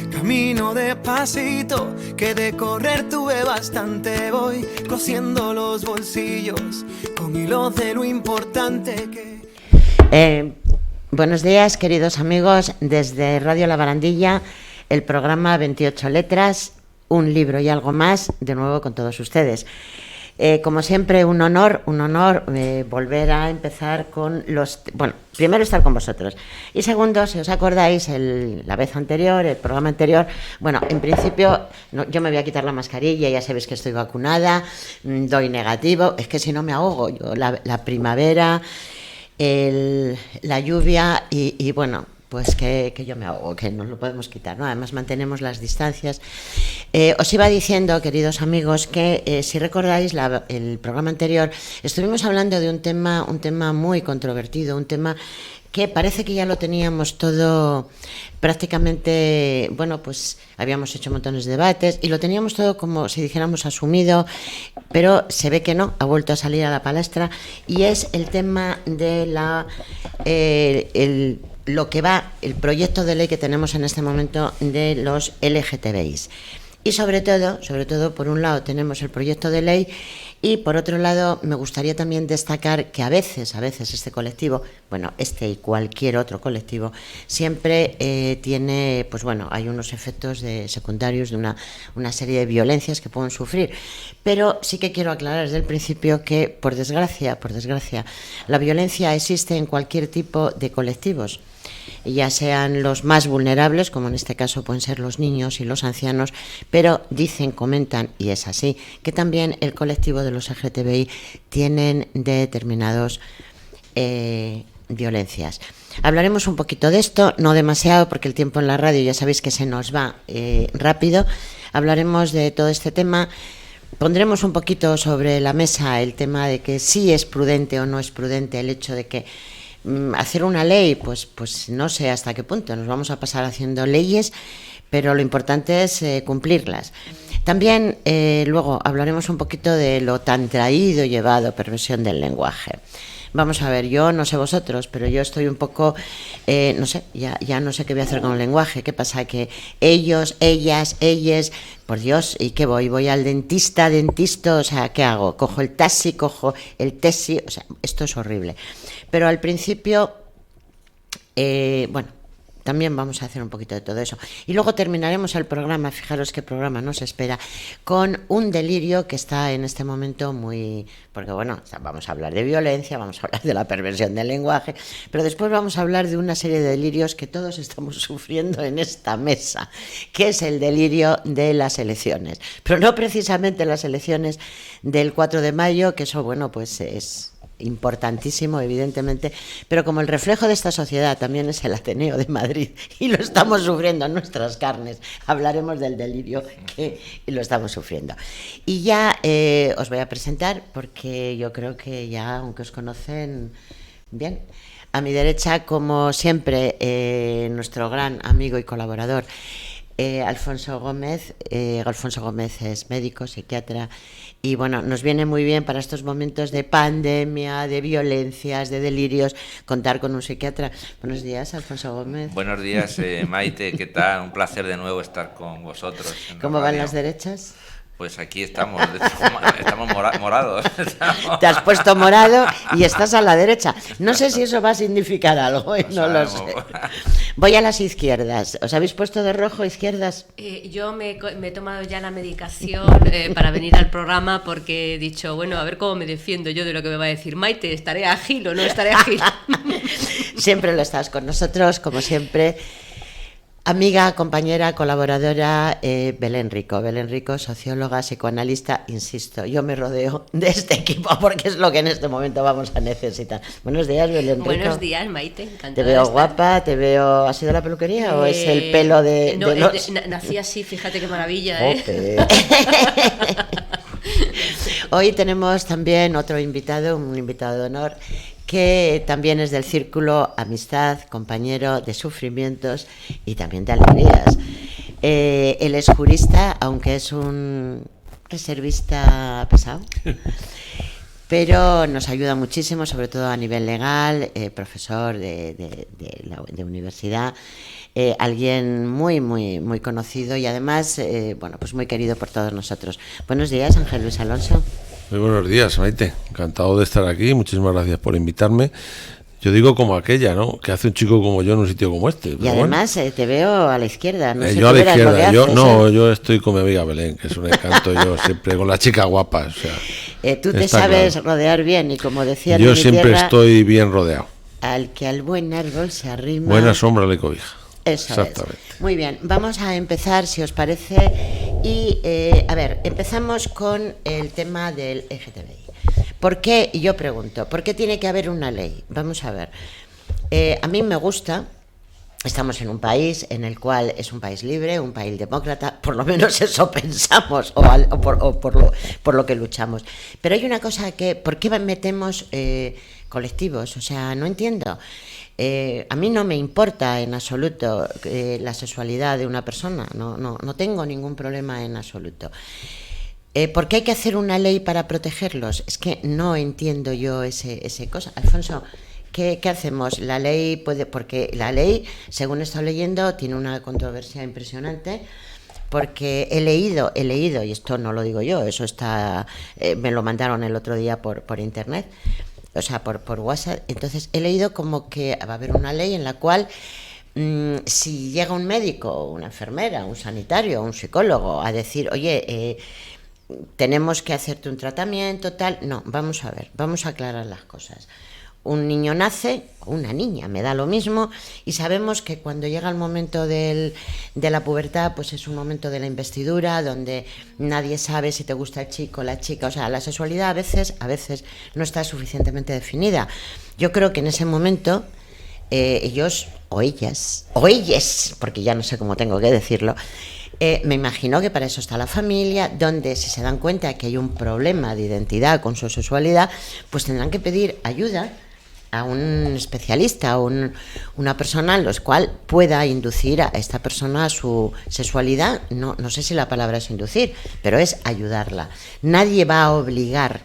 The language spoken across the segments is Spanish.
Camino despacito, que de correr tuve bastante. Voy cosiendo los bolsillos con hilos de lo importante que... Buenos días, queridos amigos, desde Radio La Barandilla, el programa 28 letras, un libro y algo más, de nuevo con todos ustedes. Como siempre, un honor volver a empezar con los... Bueno, primero estar con vosotros. Y segundo, si os acordáis, la vez anterior, el programa anterior, bueno, en principio yo me voy a quitar la mascarilla, ya sabéis que estoy vacunada, doy negativo, es que si no me ahogo yo, la primavera, la lluvia y bueno... Pues que yo me ahogo, que no lo podemos quitar, ¿no? Además mantenemos las distancias. Os iba diciendo, queridos amigos, que si recordáis el programa anterior, estuvimos hablando de un tema muy controvertido, un tema que parece que ya lo teníamos todo prácticamente, bueno, pues habíamos hecho montones de debates y lo teníamos todo como si dijéramos asumido, pero se ve que no, ha vuelto a salir a la palestra y es el tema de lo que va, el proyecto de ley que tenemos en este momento de los LGTBIs. Y sobre todo, por un lado tenemos el proyecto de ley y por otro lado me gustaría también destacar que a veces este colectivo, bueno, este y cualquier otro colectivo, siempre tiene, pues bueno, hay unos efectos secundarios de una serie de violencias que pueden sufrir. Pero sí que quiero aclarar desde el principio que, por desgracia, la violencia existe en cualquier tipo de colectivos, ya sean los más vulnerables, como en este caso pueden ser los niños y los ancianos, pero comentan, y es así, que también el colectivo de los LGTBI tienen determinados violencias. Hablaremos un poquito de esto, no demasiado, porque el tiempo en la radio ya sabéis que se nos va rápido. Hablaremos de todo este tema. Pondremos un poquito sobre la mesa el tema de que sí es prudente o no es prudente el hecho de que hacer una ley, pues no sé hasta qué punto nos vamos a pasar haciendo leyes, pero lo importante es cumplirlas. También luego hablaremos un poquito de lo tan traído y llevado, perversión del lenguaje. Vamos a ver, yo no sé vosotros, pero yo estoy un poco, no sé, ya no sé qué voy a hacer con el lenguaje. ¿Qué pasa? Que ellos, ellas, ellas, por Dios, ¿y qué voy? ¿Voy al dentista, o sea, qué hago? ¿Cojo el taxi, cojo el tesi? O sea, esto es horrible. Pero al principio, bueno, también vamos a hacer un poquito de todo eso. Y luego terminaremos el programa, fijaros qué programa nos espera, con un delirio que está en este momento muy... Porque bueno, vamos a hablar de violencia, vamos a hablar de la perversión del lenguaje, pero después vamos a hablar de una serie de delirios que todos estamos sufriendo en esta mesa, que es el delirio de las elecciones. Pero no precisamente las elecciones del 4 de mayo, que eso, bueno, pues es... importantísimo, evidentemente, pero como el reflejo de esta sociedad también es el Ateneo de Madrid y lo estamos sufriendo en nuestras carnes, hablaremos del delirio que lo estamos sufriendo. Y ya os voy a presentar, porque yo creo que ya, aunque os conocen bien, a mi derecha, como siempre, nuestro gran amigo y colaborador, Alfonso Gómez. Alfonso Gómez es médico, psiquiatra, y bueno, nos viene muy bien para estos momentos de pandemia, de violencias, de delirios, contar con un psiquiatra. Buenos días, Alfonso Gómez. Buenos días, Maite, ¿qué tal? Un placer de nuevo estar con vosotros. ¿Cómo van las derechas? Pues aquí estamos morados. Te has puesto morado y estás a la derecha. No sé si eso va a significar algo, no lo sé. Voy a las izquierdas. ¿Os habéis puesto de rojo, izquierdas? Yo me he tomado ya la medicación para venir al programa, porque he dicho, bueno, a ver cómo me defiendo yo de lo que me va a decir Maite. ¿Estaré ágil o no estaré ágil? Siempre lo estás con nosotros, como siempre. Amiga, compañera, colaboradora, Belén Rico, socióloga, psicoanalista, insisto, yo me rodeo de este equipo porque es lo que en este momento vamos a necesitar. Buenos días, Belén Rico. Buenos días, Maite, encantada. Te veo guapa, te veo... ¿Has ido a la peluquería o es el pelo de los...? Nací así, fíjate qué maravilla, Hoy tenemos también otro invitado, un invitado de honor, que también es del círculo amistad, compañero de sufrimientos y también de alegrías. Él es jurista, aunque es un reservista pesado, pero nos ayuda muchísimo, sobre todo a nivel legal, profesor de universidad, alguien muy conocido y además, bueno, pues muy querido por todos nosotros. Buenos días, Ángel Luis Alonso. Muy buenos días, Maite. Encantado de estar aquí. Muchísimas gracias por invitarme. Yo digo como aquella, ¿no? Que hace un chico como yo en un sitio como este. Y además te veo a la izquierda. No sé yo a la izquierda. Yo estoy con mi amiga Belén, que es un encanto. Yo siempre con la chica guapa. O sea, tú te sabes rodear bien y como decía yo siempre tierra, estoy bien rodeado. Al que al buen árbol se arrima. Buena sombra le cobija. Eso exactamente. Es. Muy bien, vamos a empezar, si os parece. Y, a ver, empezamos con el tema del LGTBI. ¿Por qué? Y yo pregunto, ¿por qué tiene que haber una ley? Vamos a ver. A mí me gusta, estamos en un país en el cual es un país libre, un país demócrata, por lo menos eso pensamos, o por lo que luchamos. Pero hay una cosa que, ¿por qué metemos colectivos? O sea, no entiendo. A mí no me importa en absoluto la sexualidad de una persona, no tengo ningún problema en absoluto. ¿Por qué hay que hacer una ley para protegerlos? Es que no entiendo yo ese cosa. Alfonso, ¿qué hacemos? La ley puede, porque la ley, según he estado leyendo, tiene una controversia impresionante. Porque he leído, y esto no lo digo yo, eso está, me lo mandaron el otro día por internet, o sea, por WhatsApp. Entonces he leído como que va a haber una ley en la cual si llega un médico, una enfermera, un sanitario, un psicólogo a decir, oye, tenemos que hacerte un tratamiento, tal. No, vamos a ver, vamos a aclarar las cosas. Un niño nace, o una niña, me da lo mismo, y sabemos que cuando llega el momento de la pubertad, pues es un momento de la investidura, donde nadie sabe si te gusta el chico o la chica. O sea, la sexualidad a veces no está suficientemente definida. Yo creo que en ese momento ellos, o ellas, porque ya no sé cómo tengo que decirlo, me imagino que para eso está la familia, donde si se dan cuenta que hay un problema de identidad con su sexualidad, pues tendrán que pedir ayuda a un especialista, a una persona en la cual pueda inducir a esta persona a su sexualidad. No sé si la palabra es inducir, pero es ayudarla. Nadie va a obligar,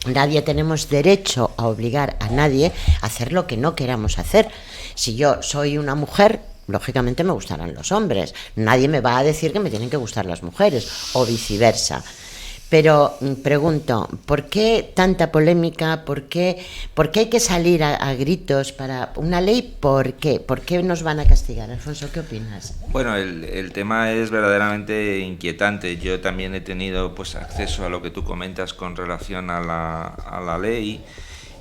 nadie tenemos derecho a obligar a nadie a hacer lo que no queramos hacer. Si yo soy una mujer, lógicamente me gustarán los hombres. Nadie me va a decir que me tienen que gustar las mujeres, o viceversa. Pero pregunto, ¿por qué tanta polémica? ¿Por qué hay que salir a gritos para una ley? ¿Por qué? ¿Por qué nos van a castigar? Alfonso, ¿qué opinas? Bueno, el tema es verdaderamente inquietante. Yo también he tenido pues acceso a lo que tú comentas con relación a la ley.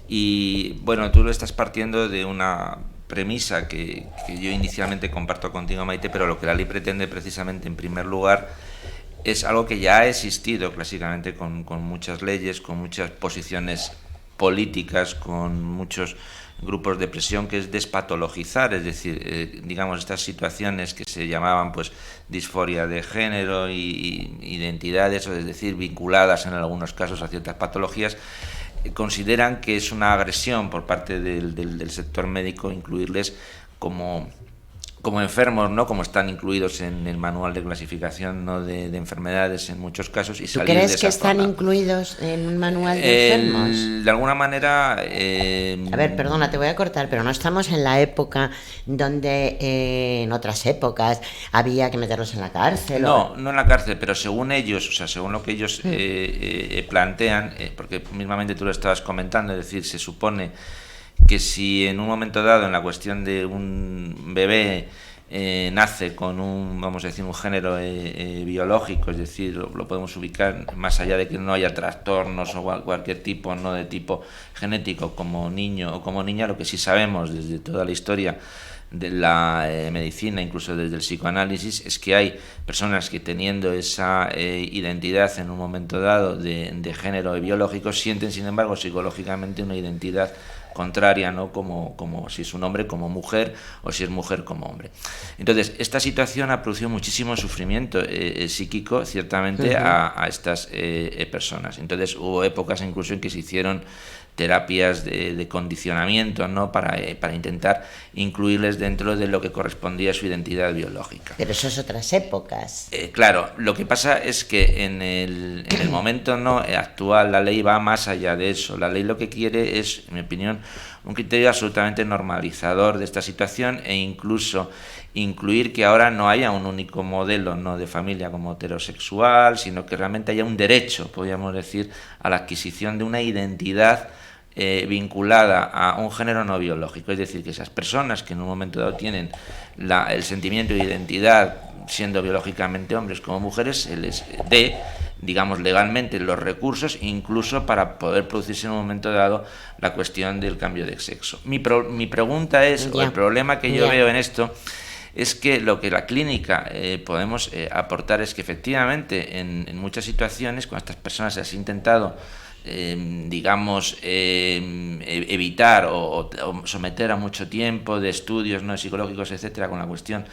Y bueno, tú lo estás partiendo de una premisa que yo inicialmente comparto contigo, Maite, pero lo que la ley pretende precisamente, en primer lugar, es algo que ya ha existido clásicamente con muchas leyes, con muchas posiciones políticas, con muchos grupos de presión, que es despatologizar, es decir, digamos, estas situaciones que se llamaban pues disforia de género y identidades, es decir, vinculadas en algunos casos a ciertas patologías, consideran que es una agresión por parte del sector médico incluirles como enfermos, ¿no? Como están incluidos en el manual de clasificación, ¿no? de enfermedades en muchos casos. Y ¿Tú crees que están incluidos en un manual de enfermos? De alguna manera... A ver, perdona, te voy a cortar, pero no estamos en la época donde en otras épocas había que meterlos en la cárcel. No en la cárcel, pero según ellos, o sea, según lo que ellos plantean, porque mismamente tú lo estabas comentando, es decir, se supone que si en un momento dado, en la cuestión de un bebé, nace con un género biológico, es decir, lo podemos ubicar más allá de que no haya trastornos o cualquier tipo, no de tipo genético, como niño o como niña, lo que sí sabemos desde toda la historia de la medicina, incluso desde el psicoanálisis, es que hay personas que, teniendo esa identidad en un momento dado de género biológico, sienten, sin embargo, psicológicamente una identidad contraria, ¿no? Como si es un hombre como mujer, o si es mujer como hombre. Entonces, esta situación ha producido muchísimo sufrimiento psíquico, ciertamente, a estas personas. Entonces, hubo épocas incluso en que se hicieron terapias de condicionamiento, ¿no? Para intentar incluirles dentro de lo que correspondía a su identidad biológica. Pero eso es otras épocas. Claro, lo que pasa es que en el momento, ¿no?, actual, la ley va más allá de eso. La ley lo que quiere es, en mi opinión, un criterio absolutamente normalizador de esta situación, e incluso incluir que ahora no haya un único modelo, ¿no?, de familia como heterosexual, sino que realmente haya un derecho, podríamos decir, a la adquisición de una identidad vinculada a un género no biológico. Es decir, que esas personas que en un momento dado tienen el sentimiento de identidad siendo biológicamente hombres como mujeres, se les dé, digamos, legalmente los recursos, incluso para poder producirse en un momento dado la cuestión del cambio de sexo. Mi pregunta es, o el problema que yo veo en esto, es que lo que la clínica podemos aportar es que efectivamente en muchas situaciones, cuando estas personas se han intentado digamos, evitar o someter a mucho tiempo de estudios, ¿no?, psicológicos, etcétera, con la cuestión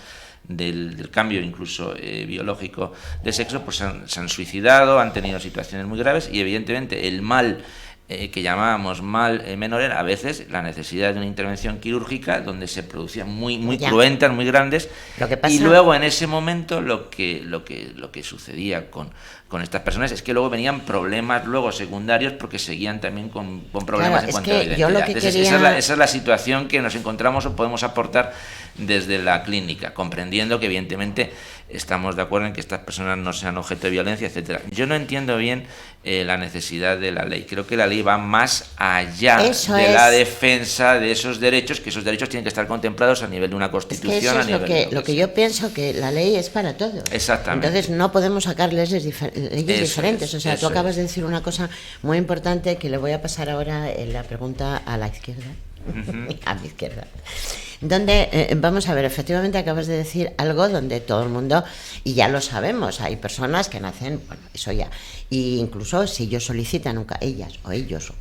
del cambio incluso biológico de sexo, pues se han suicidado, han tenido situaciones muy graves, y evidentemente el mal que llamábamos mal menor era a veces la necesidad de una intervención quirúrgica donde se producían muy cruentas, muy grandes, y luego en ese momento lo que sucedía con estas personas es que luego venían problemas luego secundarios, porque seguían también con problemas en cuanto a la identidad. Esa es la situación que nos encontramos o podemos aportar desde la clínica, comprendiendo que evidentemente estamos de acuerdo en que estas personas no sean objeto de violencia, etcétera. Yo no entiendo bien la necesidad de la ley. Creo que la ley va más allá la defensa de esos derechos, que esos derechos tienen que estar contemplados a nivel de una constitución. Es que lo que yo pienso, que la ley es para todos. Exactamente. Entonces no podemos sacar leyes diferentes. O sea, tú acabas de decir una cosa muy importante que le voy a pasar ahora en la pregunta a la izquierda. A mi izquierda, donde vamos a ver, efectivamente acabas de decir algo donde todo el mundo, y ya lo sabemos, hay personas que nacen, bueno, eso ya, y incluso si ellos solicitan ellos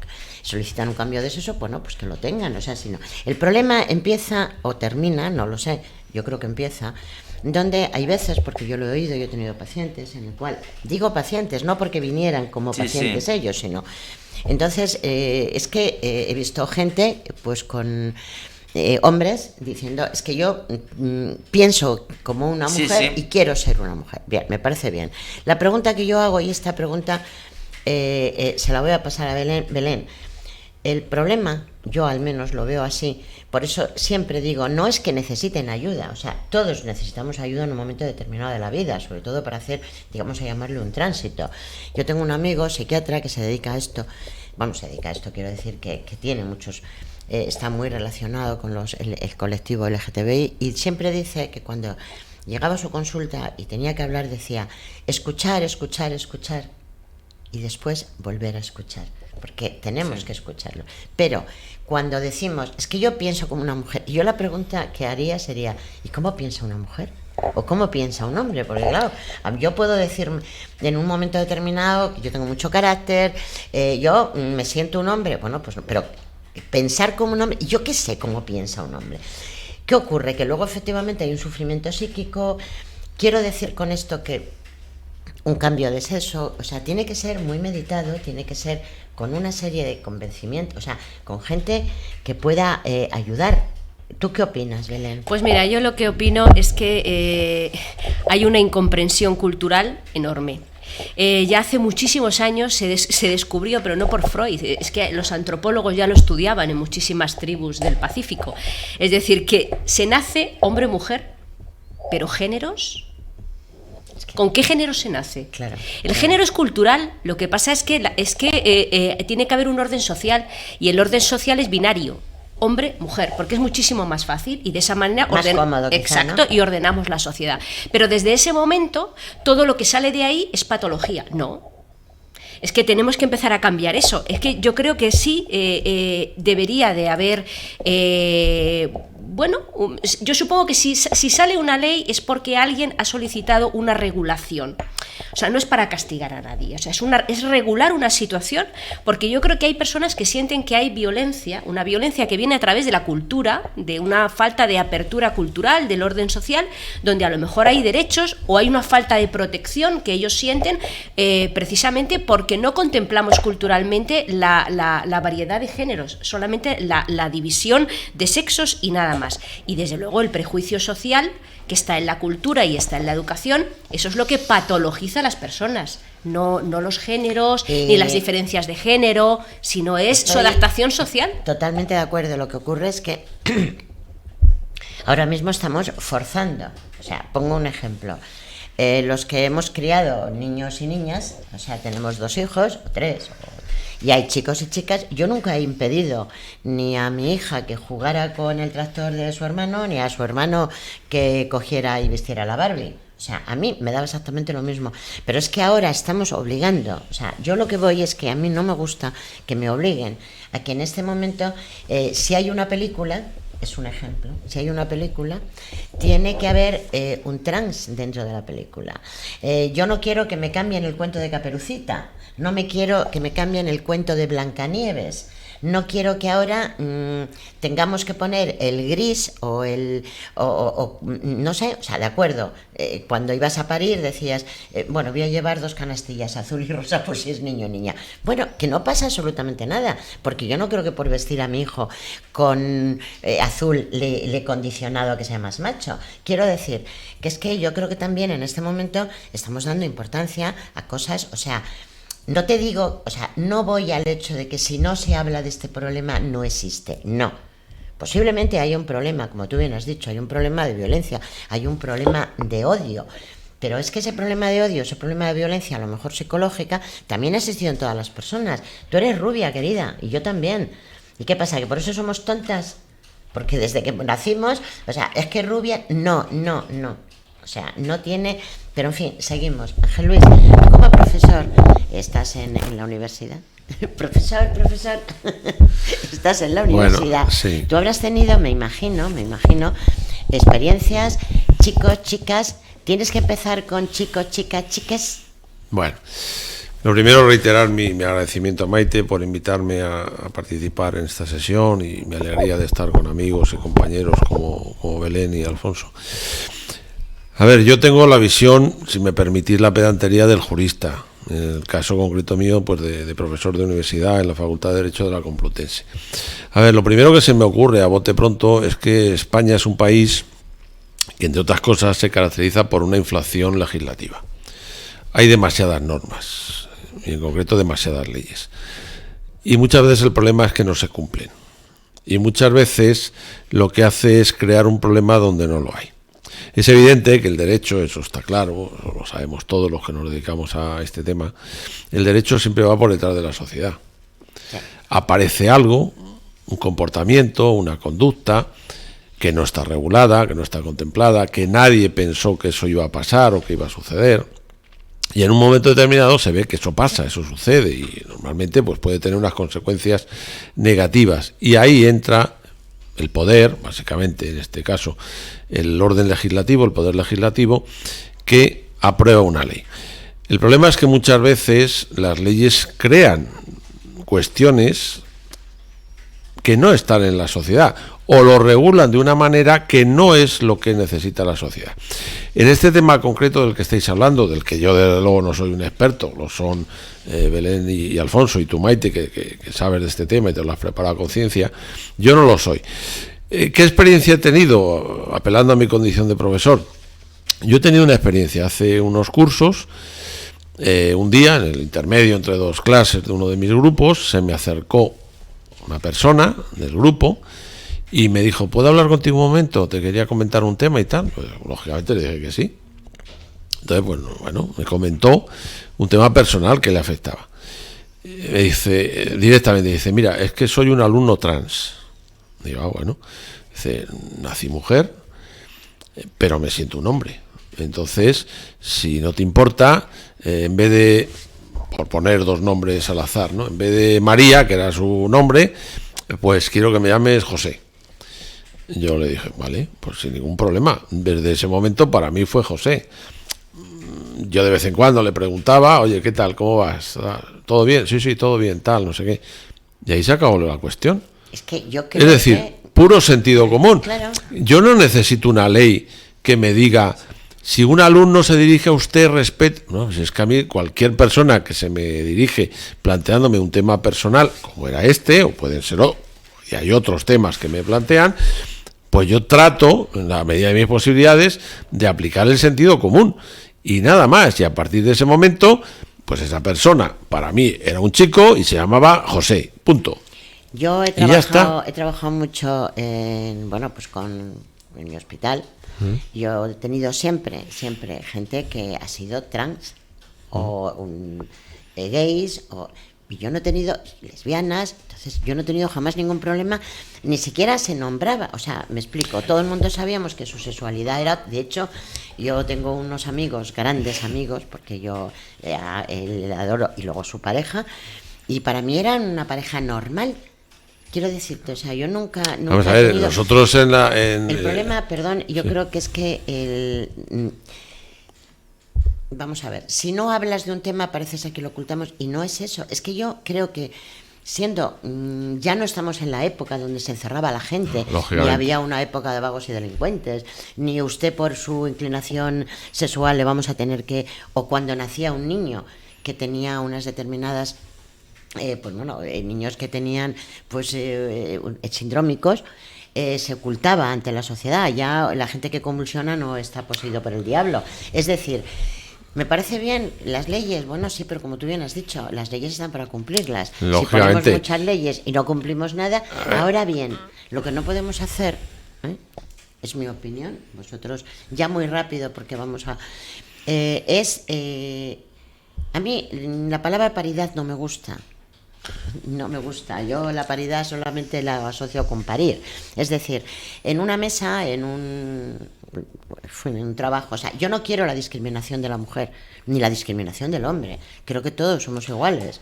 solicitan un cambio de sexo, bueno, pues que lo tengan, o sea, si no, el problema empieza o termina, no lo sé, yo creo que empieza, donde hay veces, porque yo lo he oído, yo he tenido pacientes en el cual, digo pacientes, no porque vinieran como pacientes ellos, sino... Entonces, es que he visto gente, pues con hombres, diciendo, es que yo pienso como una mujer y quiero ser una mujer. Bien, me parece bien. La pregunta que yo hago, y esta pregunta se la voy a pasar a Belén. El problema, yo al menos lo veo así, por eso siempre digo, no es que necesiten ayuda, o sea, todos necesitamos ayuda en un momento determinado de la vida, sobre todo para hacer, digamos, a llamarle un tránsito. Yo tengo un amigo psiquiatra que se dedica a esto, quiero decir que tiene muchos, está muy relacionado con el colectivo LGTBI, y siempre dice que cuando llegaba a su consulta y tenía que hablar, decía, escuchar, y después volver a escuchar, porque tenemos que escucharlo. Pero cuando decimos, es que yo pienso como una mujer, y yo la pregunta que haría sería, ¿y cómo piensa una mujer? ¿O cómo piensa un hombre? Porque claro, yo puedo decir en un momento determinado que yo tengo mucho carácter, yo me siento un hombre, bueno, pues pero pensar como un hombre, yo qué sé cómo piensa un hombre. ¿Qué ocurre? Que luego efectivamente hay un sufrimiento psíquico. Quiero decir con esto que un cambio de sexo, o sea, tiene que ser muy meditado, tiene que ser con una serie de convencimientos, o sea, con gente que pueda ayudar. ¿Tú qué opinas, Belén? Pues mira, yo lo que opino es que hay una incomprensión cultural enorme. Ya hace muchísimos años se descubrió, pero no por Freud, es que los antropólogos ya lo estudiaban en muchísimas tribus del Pacífico. Es decir, que se nace hombre-mujer, pero géneros... ¿Con qué género se nace? Claro. El género es cultural, lo que pasa es que tiene que haber un orden social, y el orden social es binario, hombre-mujer, porque es muchísimo más fácil, y de esa manera cómodo, exacto, ¿no? Y ordenamos la sociedad. Pero desde ese momento, todo lo que sale de ahí es patología. No. Es que tenemos que empezar a cambiar eso. Es que yo creo que sí debería de haber bueno, yo supongo que si sale una ley es porque alguien ha solicitado una regulación. O sea, no es para castigar a nadie, o sea, es regular una situación, porque yo creo que hay personas que sienten que hay violencia, una violencia que viene a través de la cultura, de una falta de apertura cultural, del orden social, donde a lo mejor hay derechos o hay una falta de protección que ellos sienten precisamente porque no contemplamos culturalmente la variedad de géneros, solamente la división de sexos y nada más. Y desde luego el prejuicio social que está en la cultura y está en la educación, eso es lo que patologiza a las personas, no los géneros ni las diferencias de género, sino es su adaptación social. Totalmente de acuerdo. Lo que ocurre es que ahora mismo estamos forzando. O sea, pongo un ejemplo. Los que hemos criado niños y niñas, o sea, tenemos 2 hijos, o 3, y hay chicos y chicas. Yo nunca he impedido ni a mi hija que jugara con el tractor de su hermano, ni a su hermano que cogiera y vistiera la Barbie. O sea, a mí me daba exactamente lo mismo. Pero es que ahora estamos obligando. O sea, yo lo que voy es que a mí no me gusta que me obliguen a que en este momento, si hay una película, es un ejemplo, si hay una película, tiene que haber un trans dentro de la película. Yo no quiero que me cambien el cuento de Caperucita, no me quiero que me cambien el cuento de Blancanieves, no quiero que ahora tengamos que poner el gris o no sé, o sea, de acuerdo, cuando ibas a parir decías, bueno, voy a llevar 2 canastillas, azul y rosa, por si es niño o niña. Bueno, que no pasa absolutamente nada, porque yo no creo que por vestir a mi hijo con azul le he condicionado a que sea más macho. Quiero decir que es que yo creo que también en este momento estamos dando importancia a cosas, o sea, no te digo, o sea, no voy al hecho de que si no se habla de este problema no existe, no. Posiblemente haya un problema, como tú bien has dicho, hay un problema de violencia, hay un problema de odio, pero es que ese problema de odio, ese problema de violencia, a lo mejor psicológica, también ha existido en todas las personas. Tú eres rubia, querida, y yo también. ¿Y qué pasa? ¿Que por eso somos tontas? Porque desde que nacimos, o sea, es que rubia, no. O sea, no tiene... Pero en fin, seguimos. Ángel Luis, tú como profesor estás en la universidad. Profesor, estás en la universidad. Bueno, sí. Tú habrás tenido, me imagino, experiencias, chicos, chicas. ¿Tienes que empezar con chicos, chicas, chiques? Bueno, lo primero, reiterar mi agradecimiento a Maite por invitarme a participar en esta sesión, y me alegraría de estar con amigos y compañeros como Belén y Alfonso. A ver, yo tengo la visión, si me permitís la pedantería, del jurista. En el caso concreto mío, pues de profesor de universidad en la Facultad de Derecho de la Complutense. A ver, lo primero que se me ocurre a bote pronto es que España es un país que, entre otras cosas, se caracteriza por una inflación legislativa. Hay demasiadas normas, y en concreto demasiadas leyes. Y muchas veces el problema es que no se cumplen. Y muchas veces lo que hace es crear un problema donde no lo hay. Es evidente que el derecho, eso está claro, lo sabemos todos los que nos dedicamos a este tema, el derecho siempre va por detrás de la sociedad. Aparece algo, un comportamiento, una conducta que no está regulada, que no está contemplada, que nadie pensó que eso iba a pasar o que iba a suceder, y en un momento determinado se ve que eso pasa, eso sucede, y normalmente pues puede tener unas consecuencias negativas, y ahí entra el poder, básicamente en este caso el orden legislativo, el poder legislativo, que aprueba una ley. El problema es que muchas veces las leyes crean cuestiones que no están en la sociedad, o lo regulan de una manera que no es lo que necesita la sociedad. En este tema concreto del que estáis hablando, del que yo desde luego no soy un experto, lo son Belén y Alfonso, y tú, Maite, que sabes de este tema y te lo has preparado a conciencia, yo no lo soy. ¿Qué experiencia he tenido? Apelando a mi condición de profesor. Yo he tenido una experiencia hace unos cursos. Un día, en el intermedio entre 2 clases de uno de mis grupos, se me acercó una persona del grupo y me dijo, ¿puedo hablar contigo un momento? Te quería comentar un tema y tal. Pues, lógicamente le dije que sí. Entonces, bueno, me comentó un tema personal que le afectaba. Me dice, directamente, dice, mira, es que soy un alumno trans. Digo, bueno. Dice, nací mujer, pero me siento un hombre. Entonces, si no te importa, en vez de, por poner 2 nombres al azar, ¿no? En vez de María, que era su nombre, pues quiero que me llames José. Yo le dije, vale, pues sin ningún problema. Desde ese momento para mí fue José. Yo de vez en cuando le preguntaba, oye, ¿qué tal? ¿Cómo vas? ¿Todo bien? Sí, todo bien, tal, no sé qué. Y ahí se acabó la cuestión. Es que yo creo Es decir, puro sentido común. Claro. Yo no necesito una ley que me diga, si un alumno se dirige a usted, respete. No, si es que a mí cualquier persona que se me dirige planteándome un tema personal, como era este, o pueden ser y hay otros temas que me plantean, pues yo trato, en la medida de mis posibilidades, de aplicar el sentido común. Y nada más. Y a partir de ese momento, pues esa persona, para mí, era un chico y se llamaba José. Punto. Yo he trabajado mucho en mi hospital. Yo he tenido siempre gente que ha sido trans o gays, y yo no he tenido lesbianas. Entonces yo no he tenido jamás ningún problema, ni siquiera se nombraba, o sea, me explico, todo el mundo sabíamos que su sexualidad era, de hecho, yo tengo unos amigos, grandes amigos, porque yo le adoro, y luego su pareja, y para mí eran una pareja normal. Quiero decirte, o sea, yo nunca Vamos a ver, he tenido... nosotros El problema, perdón, yo creo que es que vamos a ver, si no hablas de un tema parece ser que lo ocultamos, y no es eso. Es que yo creo que siendo, ya no estamos en la época donde se encerraba la gente, ni había una época de vagos y delincuentes, ni usted por su inclinación sexual le vamos a tener que, o cuando nacía un niño que tenía unas determinadas niños que tenían sindrómicos, se ocultaba ante la sociedad. Ya la gente que convulsiona no está poseído por el diablo. Es decir, me parece bien las leyes, bueno, sí, pero como tú bien has dicho, las leyes están para cumplirlas. Si ponemos muchas leyes y no cumplimos nada, ahora bien, lo que no podemos hacer, es mi opinión, vosotros ya muy rápido porque vamos a... a mí la palabra paridad no me gusta. No me gusta. Yo la paridad solamente la asocio con parir. Es decir, en una mesa, en un trabajo, o sea, yo no quiero la discriminación de la mujer ni la discriminación del hombre. Creo que todos somos iguales.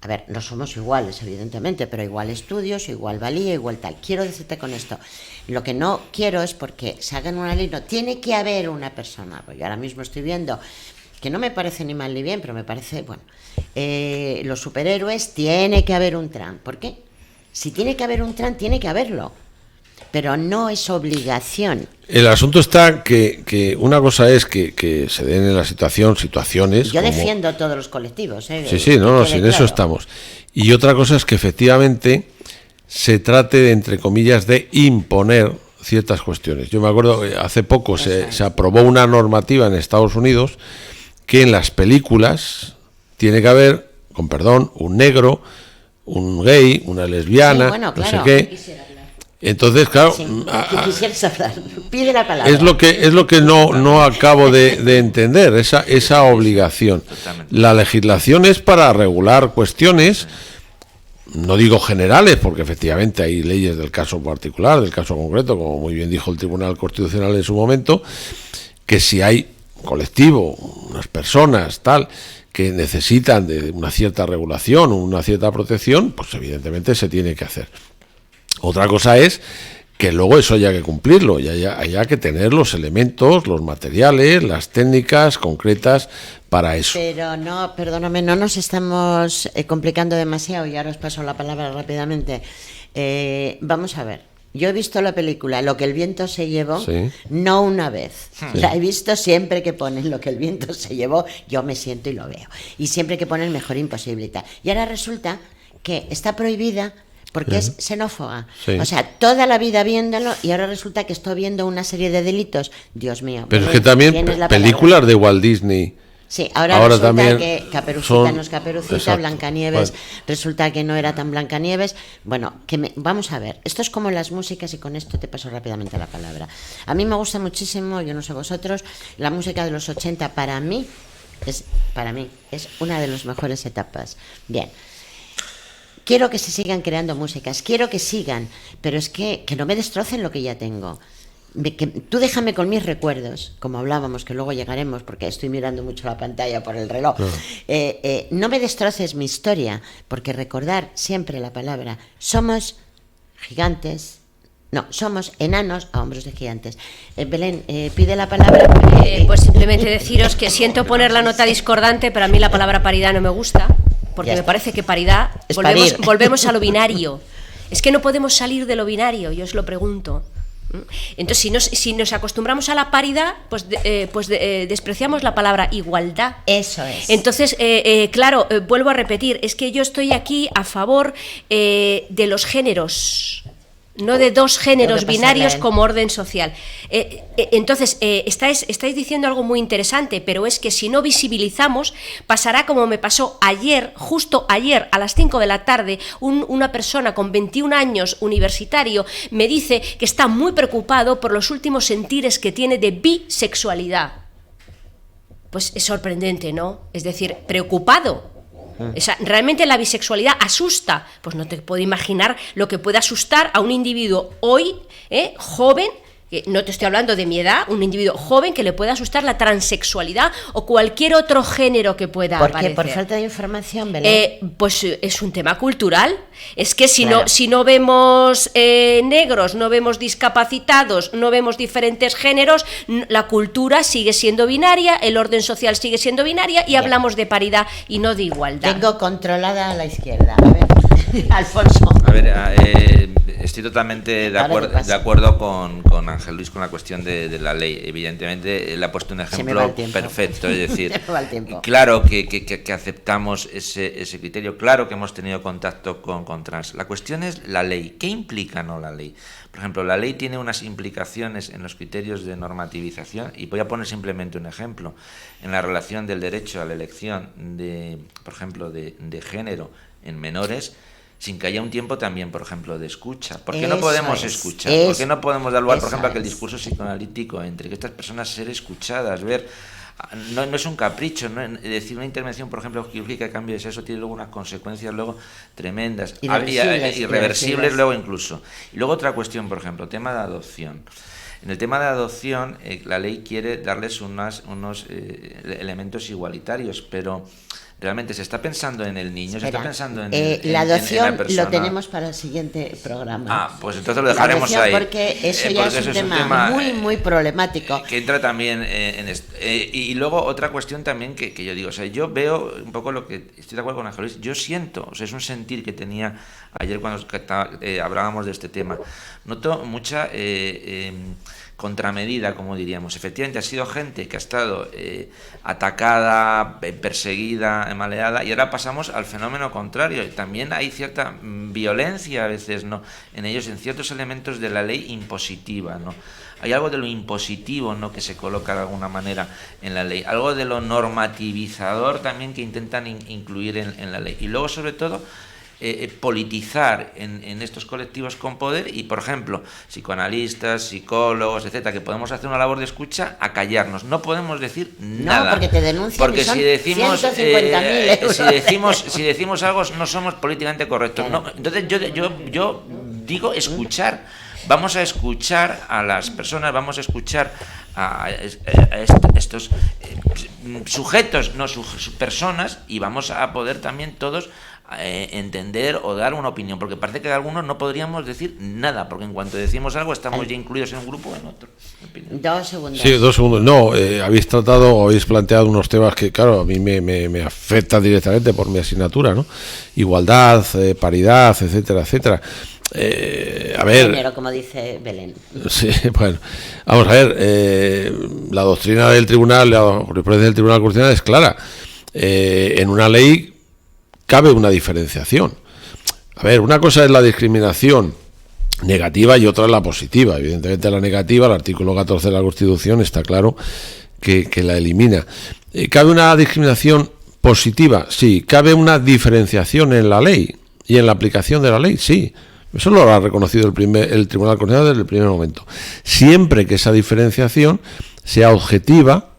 A ver, no somos iguales, evidentemente, pero igual estudios, igual valía, igual tal. Quiero decirte con esto, lo que no quiero es porque se hagan una ley, no, tiene que haber una persona. Pues yo ahora mismo estoy viendo que no me parece ni mal ni bien, pero me parece, los superhéroes, tiene que haber un trans. ¿Por qué? Si tiene que haber un trans, tiene que haberlo, pero no es obligación. El asunto está que una cosa es que se den en la situaciones... Yo defiendo todos los colectivos. Sí, sin eso estamos. Y otra cosa es que efectivamente se trate, de, entre comillas, de imponer ciertas cuestiones. Yo me acuerdo, hace poco se aprobó una normativa en Estados Unidos que en las películas tiene que haber, con perdón, un negro, un gay, una lesbiana, no sé qué. Entonces, claro, quisieras hablar, pide la palabra. Es lo que no acabo de entender, esa obligación. La legislación es para regular cuestiones, no digo generales, porque efectivamente hay leyes del caso particular, del caso concreto, como muy bien dijo el Tribunal Constitucional en su momento, que si hay un colectivo, unas personas, tal, que necesitan de una cierta regulación o una cierta protección, pues evidentemente se tiene que hacer. Otra cosa es que luego eso haya que cumplirlo, y haya que tener los elementos, los materiales, las técnicas concretas para eso. Pero no, perdóname, no nos estamos complicando demasiado, y ahora os paso la palabra rápidamente. Vamos a ver, yo he visto la película Lo que el viento se llevó, sí, no una vez, sí, la he visto siempre que ponen Lo que el viento se llevó, yo me siento y lo veo, y siempre que ponen Mejor imposible y tal. Y ahora resulta que está prohibida porque es xenófoba. Sí. O sea, toda la vida viéndolo, y ahora resulta que estoy viendo una serie de delitos. Dios mío. Pero es que también películas de Walt Disney. Sí, ahora resulta también que Caperucita no es Caperucita, exacto, Blancanieves, resulta que no era tan Blancanieves. Bueno, vamos a ver, esto es como las músicas, y con esto te paso rápidamente la palabra. A mí me gusta muchísimo, yo no sé vosotros, la música de los 80 para mí es una de las mejores etapas. Bien. Quiero que se sigan creando músicas, quiero que sigan, pero es que no me destrocen lo que ya tengo. Tú déjame con mis recuerdos, como hablábamos, que luego llegaremos, porque estoy mirando mucho la pantalla por el reloj. No me destroces mi historia, porque recordar siempre la palabra, somos gigantes, No, somos enanos a hombros de gigantes. Belén, pide la palabra porque... Pues simplemente deciros que siento poner la nota discordante, pero a mí la palabra paridad no me gusta, porque me parece que paridad, volvemos a lo binario. Es que no podemos salir de lo binario, yo os lo pregunto. Entonces, si nos acostumbramos a la paridad, pues despreciamos la palabra igualdad. Eso es. Entonces, claro, vuelvo a repetir, es que yo estoy aquí a favor de los géneros, no de dos géneros binarios como orden social. Entonces, estáis diciendo algo muy interesante, pero es que si no visibilizamos, pasará como me pasó ayer, justo ayer, a las 5 de la tarde, una persona con 21 años, universitario, me dice que está muy preocupado por los últimos sentires que tiene de bisexualidad. Pues es sorprendente, ¿no? Es decir, preocupado. Realmente la bisexualidad asusta, pues no te puedo imaginar lo que puede asustar a un individuo hoy, joven, que no te estoy hablando de mi edad, un individuo joven que le pueda asustar la transexualidad o cualquier otro género que pueda aparecer. ¿Por falta de información, Belén? Pues es un tema cultural. Es que si no vemos negros, no vemos discapacitados, no vemos diferentes géneros, la cultura sigue siendo binaria, el orden social sigue siendo binaria y hablamos de paridad y no de igualdad. Tengo controlada a la izquierda. A ver, Alfonso. A ver, estoy totalmente de acuerdo con Ángel Luis con la cuestión de la ley. Evidentemente, él ha puesto un ejemplo perfecto. Es decir, claro que aceptamos ese criterio, claro que hemos tenido contacto con trans. La cuestión es la ley. ¿Qué implica no la ley? Por ejemplo, la ley tiene unas implicaciones en los criterios de normativización, y voy a poner simplemente un ejemplo. En la relación del derecho a la elección, por ejemplo, de género en menores, sin que haya un tiempo también, por ejemplo, de escucha. ¿Por qué no podemos escuchar? ¿Por qué no podemos dar lugar, por ejemplo, a que el discurso psicoanalítico entre que estas personas ser escuchadas, ver... No es un capricho, ¿no? Es decir, una intervención, por ejemplo, quirúrgica de cambio de sexo tiene luego unas consecuencias luego tremendas, irreversibles luego incluso. Y luego otra cuestión, por ejemplo, tema de adopción. En el tema de adopción, la ley quiere darles unos elementos igualitarios, pero realmente se está pensando en el niño, se está pensando en la adopción, en la persona. lo tenemos para el siguiente programa. Pues entonces lo dejaremos ahí. Porque eso ya es un tema muy, muy problemático. Que entra también en esto. Y luego otra cuestión también que yo digo, o sea, yo veo un poco lo que estoy de acuerdo con Ángel Luis, yo siento, o sea, es un sentir que tenía ayer cuando hablábamos de este tema. Noto mucha contramedida, como diríamos. Efectivamente ha sido gente que ha estado atacada, perseguida, maleada, y ahora pasamos al fenómeno contrario. También hay cierta violencia a veces, ¿no?, en ellos, en ciertos elementos de la ley impositiva, ¿no? Hay algo de lo impositivo, ¿no?, que se coloca de alguna manera en la ley, algo de lo normativizador también que intentan incluir en la ley. Y luego, sobre todo, politizar en estos colectivos con poder y, por ejemplo, psicoanalistas, psicólogos, etcétera, que podemos hacer una labor de escucha, a callarnos. No podemos decir nada. No, porque te denuncian. Porque son si decimos 150.000 euros. si decimos algo, no somos políticamente correctos. Claro. No, entonces yo digo escuchar. Vamos a escuchar a las personas, vamos a escuchar a estos sujetos, no personas, y vamos a poder también todos entender o dar una opinión, porque parece que de algunos no podríamos decir nada, porque en cuanto decimos algo estamos ya incluidos en un grupo o en otro. 2 segundos. Sí, 2 segundos. No, habéis planteado unos temas que, claro, a mí me afectan directamente por mi asignatura, ¿no? Igualdad, paridad, etcétera, etcétera. A ver, género, como dice Belén. Sí, bueno, vamos a ver, la doctrina del tribunal, la jurisprudencia del Tribunal Constitucional es clara. En una ley cabe una diferenciación. A ver, una cosa es la discriminación negativa y otra es la positiva. Evidentemente la negativa, el artículo 14 de la Constitución está claro que la elimina. ¿Cabe una discriminación positiva? Sí. ¿Cabe una diferenciación en la ley y en la aplicación de la ley? Sí. Eso lo ha reconocido el Tribunal Constitucional desde el primer momento. Siempre que esa diferenciación sea objetiva,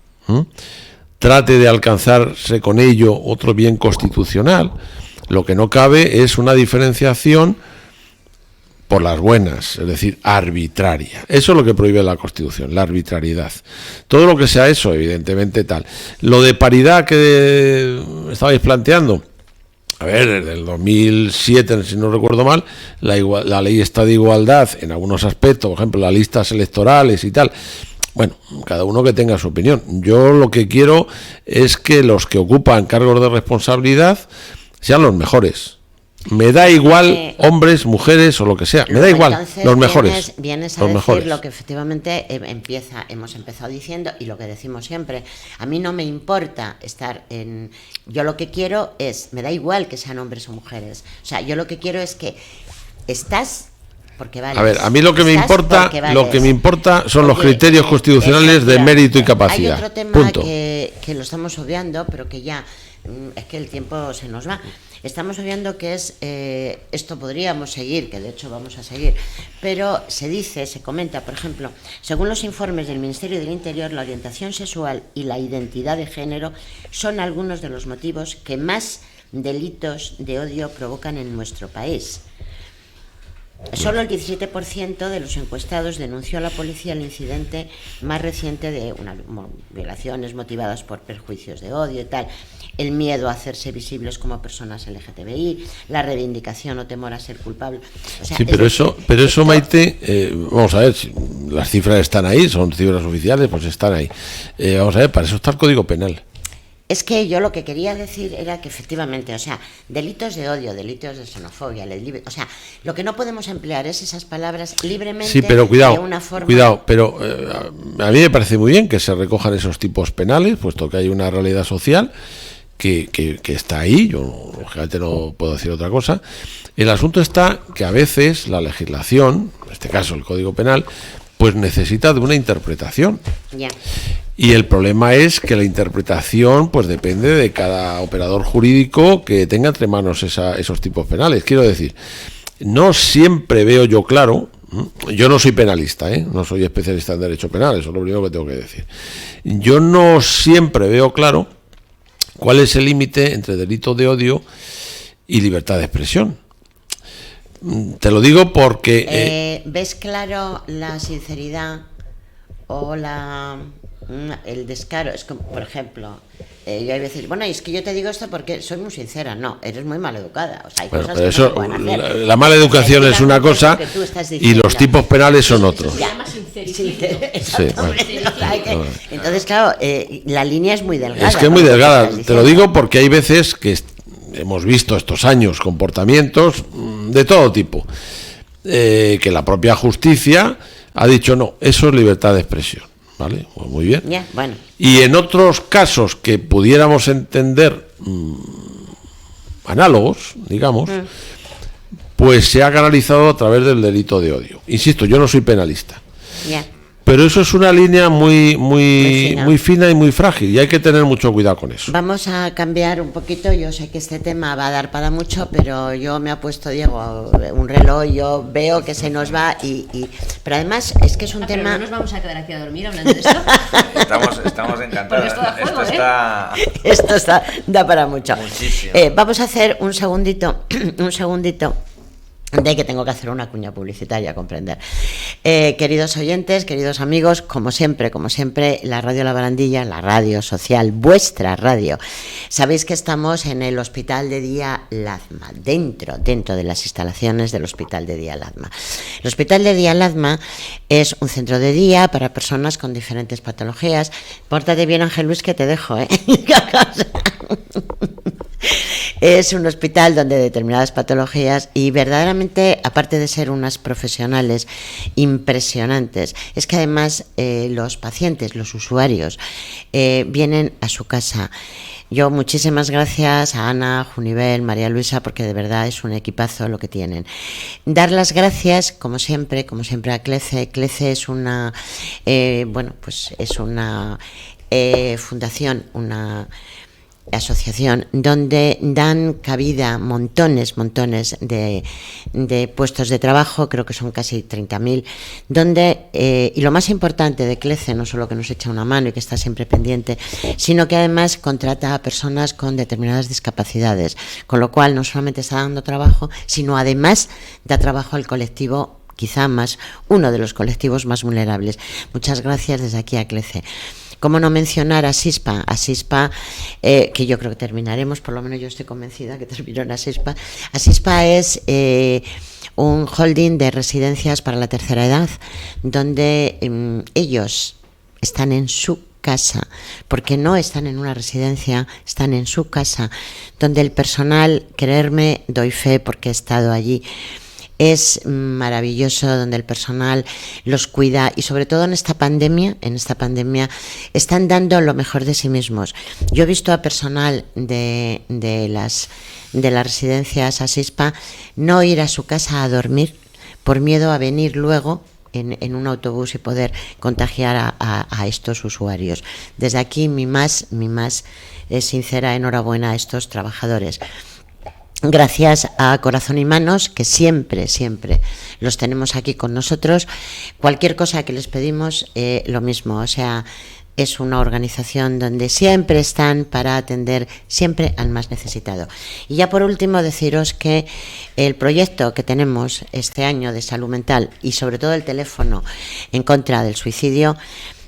trate de alcanzarse con ello otro bien constitucional. Lo que no cabe es una diferenciación por las buenas, es decir, arbitraria. Eso es lo que prohíbe la Constitución, la arbitrariedad. Todo lo que sea eso, evidentemente tal. Lo de paridad que estabais planteando, a ver, desde el 2007, si no recuerdo mal, la ley está de igualdad en algunos aspectos, por ejemplo, las listas electorales y tal. Bueno, cada uno que tenga su opinión. Yo lo que quiero es que los que ocupan cargos de responsabilidad sean los mejores. Me da igual hombres, mujeres o lo que sea, me da igual, entonces, los mejores. Vienes a los decir mejores. lo que efectivamente hemos empezado diciendo y lo que decimos siempre. A mí no me importa estar en... Yo lo que quiero es, me da igual que sean hombres o mujeres. O sea, yo lo que quiero es que estás... Porque vales. A ver, a mí lo que me importa son los criterios constitucionales de mérito y capacidad. Hay otro tema Punto. que lo estamos obviando, pero que ya es que el tiempo se nos va. Estamos obviando que es esto podríamos seguir, que de hecho vamos a seguir, pero se comenta, por ejemplo, según los informes del Ministerio del Interior, la orientación sexual y la identidad de género son algunos de los motivos que más delitos de odio provocan en nuestro país. Solo el 17% de los encuestados denunció a la policía el incidente más reciente de violaciones motivadas por perjuicios de odio y tal, el miedo a hacerse visibles como personas LGTBI, la reivindicación o temor a ser culpable. O sea, sí, pero eso, Maite, vamos a ver, las cifras están ahí, son cifras oficiales, pues están ahí. Vamos a ver, para eso está el Código Penal. Es que yo lo que quería decir era que efectivamente, o sea, delitos de odio, delitos de xenofobia, o sea, lo que no podemos emplear es esas palabras libremente. Sí, pero cuidado, de una forma... pero a mí me parece muy bien que se recojan esos tipos penales, puesto que hay una realidad social que está ahí, yo lógicamente no puedo decir otra cosa. El asunto está que a veces la legislación, en este caso el Código Penal, pues necesita de una interpretación. Ya. Y el problema es que la interpretación pues depende de cada operador jurídico que tenga entre manos esos tipos penales. Quiero decir, no siempre veo yo claro, yo no soy penalista, no soy especialista en derecho penal, eso es lo primero que tengo que decir. Yo no siempre veo claro cuál es el límite entre delito de odio y libertad de expresión. Te lo digo porque... ¿Ves claro la sinceridad o el descaro? Es como, por ejemplo, yo hay veces, bueno, es que yo te digo esto porque soy muy sincera. No, eres muy maleducada. O sea, hay cosas pero que eso, no se pueden hacer. la mala educación es una cosa y los tipos penales son otros. Se llama sincericidio. Entonces, claro, la línea es muy delgada. Es que es muy delgada. Te lo digo porque hay veces que hemos visto estos años comportamientos de todo tipo, que la propia justicia ha dicho no, eso es libertad de expresión. ¿Vale? Pues muy bien. Yeah, bueno. Y en otros casos que pudiéramos entender análogos, digamos, pues se ha canalizado a través del delito de odio. Insisto, yo no soy penalista. Yeah. Pero eso es una línea muy fina y muy frágil, y hay que tener mucho cuidado con eso. Vamos a cambiar un poquito. Yo sé que este tema va a dar para mucho, pero yo me ha puesto, Diego, un reloj. Yo veo que se nos va pero además es que es un tema... Pero no nos vamos a quedar aquí a dormir hablando de esto. Estamos encantados. Esto da para mucho. Muchísimo. Vamos a hacer un segundito de que tengo que hacer una cuña publicitaria, comprender. Queridos oyentes, queridos amigos, como siempre, la Radio La Barandilla, la radio social, vuestra radio. Sabéis que estamos en el Hospital de Día Lazma, dentro de las instalaciones del Hospital de Día Lazma. El Hospital de Día Lazma es un centro de día para personas con diferentes patologías. Pórtate bien, Ángel Luis, que te dejo, Es un hospital donde determinadas patologías, y verdaderamente, aparte de ser unas profesionales impresionantes, es que además los pacientes, los usuarios, vienen a su casa. Yo muchísimas gracias a Ana, Junivel, María Luisa, porque de verdad es un equipazo lo que tienen. Dar las gracias, como siempre a CLECE. CLECE es una, es una fundación, una asociación donde dan cabida montones de puestos de trabajo, creo que son casi 30.000, donde, y lo más importante de CLECE, no solo que nos echa una mano y que está siempre pendiente, sino que además contrata a personas con determinadas discapacidades, con lo cual no solamente está dando trabajo, sino además da trabajo al colectivo, quizá uno de los colectivos más vulnerables. Muchas gracias desde aquí a CLECE. ¿Cómo no mencionar a Asispa? Asispa, que yo creo que terminaremos, por lo menos yo estoy convencida que terminó en Asispa. Asispa es un holding de residencias para la tercera edad, donde ellos están en su casa, porque no están en una residencia, están en su casa, donde el personal, creerme, doy fe porque he estado allí, es maravilloso, donde el personal los cuida y sobre todo en esta pandemia están dando lo mejor de sí mismos. Yo he visto a personal de las residencias Asispa no ir a su casa a dormir por miedo a venir luego en un autobús y poder contagiar a estos usuarios. Desde aquí mi más sincera enhorabuena a estos trabajadores. Gracias a Corazón y Manos, que siempre los tenemos aquí con nosotros. Cualquier cosa que les pedimos, lo mismo, o sea, es una organización donde siempre están para atender siempre al más necesitado. Y ya por último deciros que el proyecto que tenemos este año de salud mental y sobre todo el teléfono en contra del suicidio,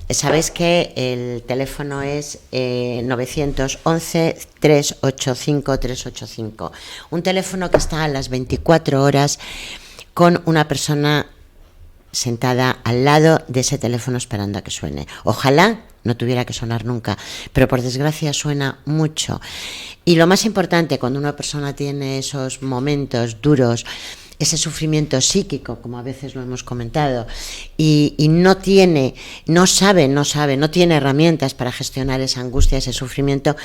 sabéis que el teléfono es 911-385-385, un teléfono que está a las 24 horas con una persona sentada al lado de ese teléfono esperando a que suene. Ojalá no tuviera que sonar nunca, pero por desgracia suena mucho. Y lo más importante, cuando una persona tiene esos momentos duros, ese sufrimiento psíquico, como a veces lo hemos comentado, y no tiene herramientas para gestionar esa angustia, ese sufrimiento,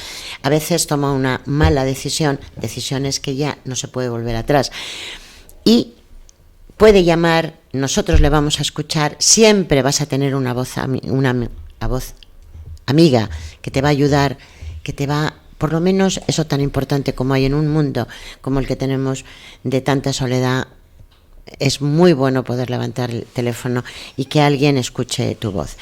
a veces toma una mala decisión, decisiones que ya no se puede volver atrás. Y puede llamar, nosotros le vamos a escuchar, siempre vas a tener una voz amiga que te va a ayudar, que te va, por lo menos eso tan importante como hay en un mundo como el que tenemos de tanta soledad, es muy bueno poder levantar el teléfono y que alguien escuche tu voz.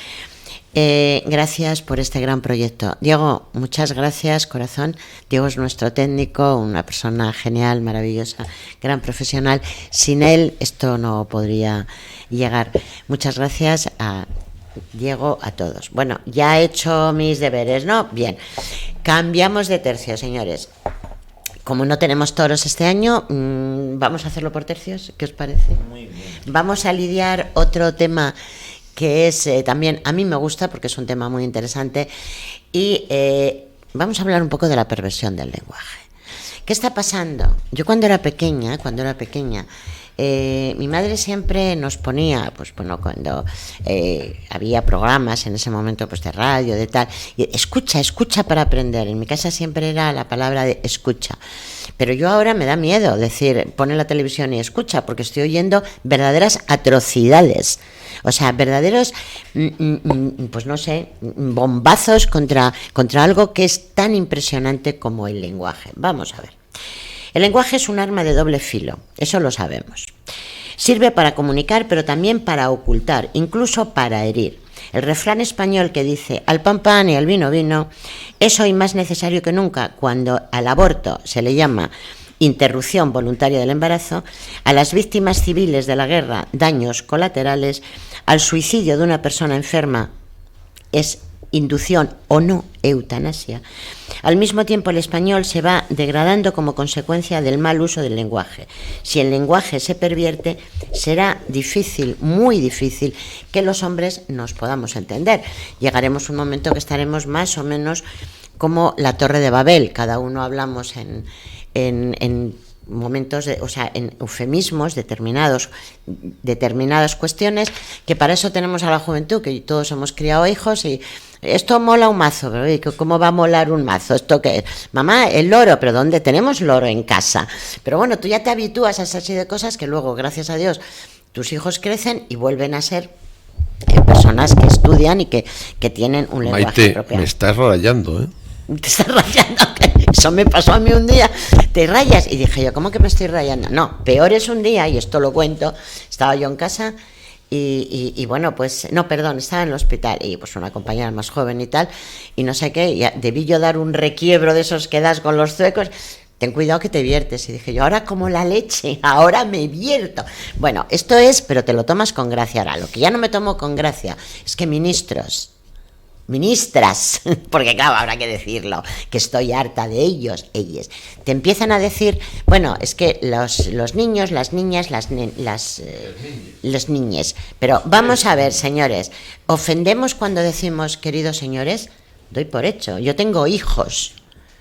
Gracias por este gran proyecto. Diego, muchas gracias, corazón. Diego es nuestro técnico, una persona genial, maravillosa, gran profesional. Sin él esto no podría llegar. Muchas gracias a Diego, a todos. Bueno, ya he hecho mis deberes, ¿no? Bien, cambiamos de tercio, señores. Como no tenemos toros este año, vamos a hacerlo por tercios, ¿qué os parece? Muy bien. Vamos a lidiar otro tema que es también, a mí me gusta porque es un tema muy interesante, y vamos a hablar un poco de la perversión del lenguaje. ¿Qué está pasando? Yo cuando era pequeña, mi madre siempre nos ponía, pues bueno, cuando había programas en ese momento, pues de radio, de tal, y escucha para aprender. En mi casa siempre era la palabra de escucha, pero yo ahora me da miedo decir, pone la televisión y escucha, porque estoy oyendo verdaderas atrocidades, o sea, verdaderos, pues no sé, bombazos contra algo que es tan impresionante como el lenguaje. Vamos a ver. El lenguaje es un arma de doble filo, eso lo sabemos. Sirve para comunicar, pero también para ocultar, incluso para herir. El refrán español que dice al pan pan y al vino vino es hoy más necesario que nunca cuando al aborto se le llama interrupción voluntaria del embarazo, a las víctimas civiles de la guerra daños colaterales, al suicidio de una persona enferma es inducción o no eutanasia. Al mismo tiempo el español se va degradando como consecuencia del mal uso del lenguaje. Si el lenguaje se pervierte, será difícil, muy difícil, que los hombres nos podamos entender. Llegaremos a un momento que estaremos más o menos como la Torre de Babel, cada uno hablamos en momentos, en eufemismos, determinadas cuestiones, que para eso tenemos a la juventud, que todos hemos criado hijos y esto mola un mazo, pero ¿cómo va a molar un mazo? ¿Esto qué es? Mamá, el loro, pero ¿dónde tenemos loro en casa? Pero bueno, tú ya te habitúas a esa serie de cosas que luego, gracias a Dios, tus hijos crecen y vuelven a ser personas que estudian y que tienen un lenguaje Maite, propio. me estás rayando, ¿eh? Te estás rayando. Eso me pasó a mí un día, te rayas. Y dije yo, ¿cómo que me estoy rayando? No, peor es un día, y esto lo cuento, estaba yo en casa y bueno, pues, no, perdón, estaba en el hospital y pues una compañera más joven y tal, y no sé qué, y debí yo dar un requiebro de esos que das con los zuecos. Ten cuidado que te viertes. Y dije yo, ahora como la leche, ahora me vierto. Bueno, esto es, pero te lo tomas con gracia. Ahora, lo que ya no me tomo con gracia es que ministros ministras, porque claro, habrá que decirlo, que estoy harta de ellos, ellas, te empiezan a decir, bueno, es que los niños, las niñas, los niñes, pero vamos a ver, señores, ofendemos cuando decimos, queridos señores, doy por hecho, yo tengo hijos.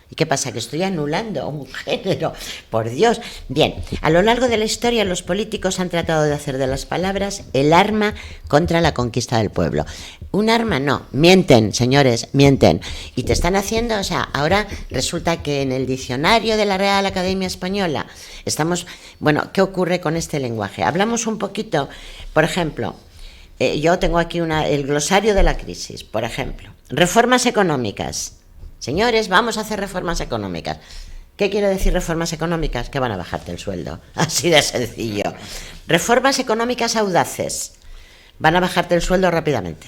¿Y qué pasa? ¿Que estoy anulando un género? Por Dios. Bien, a lo largo de la historia los políticos han tratado de hacer de las palabras el arma contra la conquista del pueblo. Un arma no, mienten, señores, mienten. Y te están haciendo, o sea, ahora resulta que en el diccionario de la Real Academia Española estamos... Bueno, ¿qué ocurre con este lenguaje? Hablamos un poquito, por ejemplo, yo tengo aquí el glosario de la crisis, por ejemplo, reformas económicas. Señores, vamos a hacer reformas económicas. ¿Qué quiere decir reformas económicas? Que van a bajarte el sueldo. Así de sencillo. Reformas económicas audaces. Van a bajarte el sueldo rápidamente.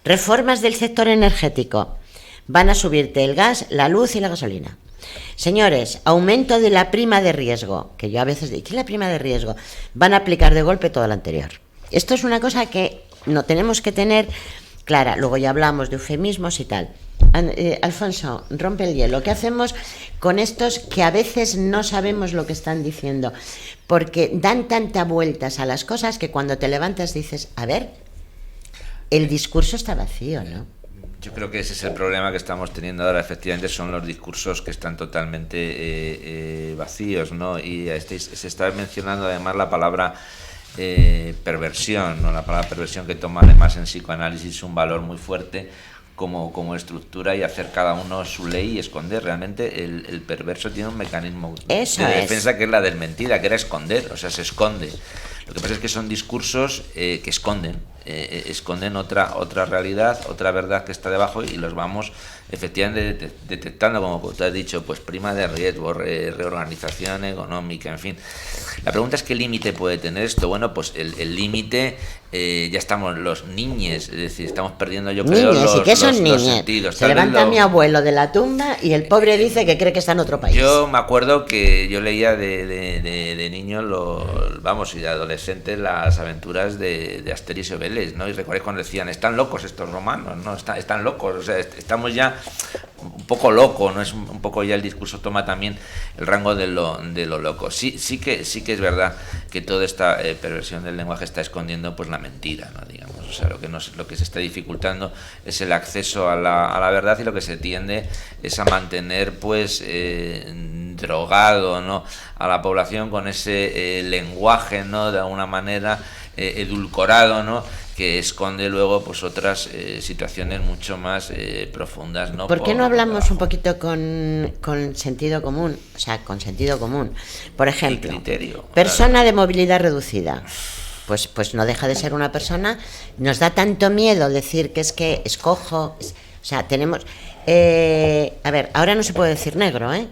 Reformas del sector energético. Van a subirte el gas, la luz y la gasolina. Señores, aumento de la prima de riesgo. Que yo a veces digo, ¿qué es la prima de riesgo? Van a aplicar de golpe todo lo anterior. Esto es una cosa que no tenemos que tener clara. Luego ya hablamos de eufemismos y tal. Alfonso, rompe el hielo. ¿Qué hacemos con estos que a veces no sabemos lo que están diciendo? Porque dan tanta vueltas a las cosas que cuando te levantas dices, a ver, el discurso está vacío, ¿no? Yo creo que ese es el problema que estamos teniendo ahora, efectivamente, son los discursos que están totalmente vacíos, ¿no? Y se está mencionando además la palabra perversión, ¿no? La palabra perversión, que toma además en psicoanálisis un valor muy fuerte como estructura, y hacer cada uno su ley y esconder. Realmente el perverso tiene un mecanismo de defensa que es la del mentira, que era esconder, o sea, se esconde. Lo que pasa es que son discursos que esconden otra realidad, otra verdad que está debajo, y los vamos efectivamente detectando, como tú has dicho, pues prima de riesgo, reorganización económica, en fin. La pregunta es, ¿qué límite puede tener esto? Bueno, pues el límite, ya estamos los niñes, es decir, estamos perdiendo, yo creo, los sentidos. Se levanta mi abuelo de la tumba y el pobre dice que cree que está en otro país. Yo me acuerdo que yo leía de niño, y de adolescente, las aventuras de Asterix y Obelix, ¿no? Y recuerdo cuando decían, están locos estos romanos, ¿no? Están locos, o sea, estamos ya un poco loco, ¿no? Es un poco ya el discurso toma también el rango de lo loco. Sí que es verdad que toda esta perversión del lenguaje está escondiendo pues la mentira, ¿no? Digamos, o sea, lo que se está dificultando es el acceso a la verdad, y lo que se tiende es a mantener pues drogado, ¿no?, a la población con ese lenguaje, ¿no?, de alguna manera edulcorado, ¿no?, que esconde luego pues otras situaciones mucho más profundas, ¿no? ¿Por qué no hablamos un poquito con sentido común? O sea, con sentido común. Por ejemplo, criterio, persona claro, de movilidad reducida. Pues no deja de ser una persona. Nos da tanto miedo decir que es cojo. O sea, tenemos... a ver, ahora no se puede decir negro, ¿eh?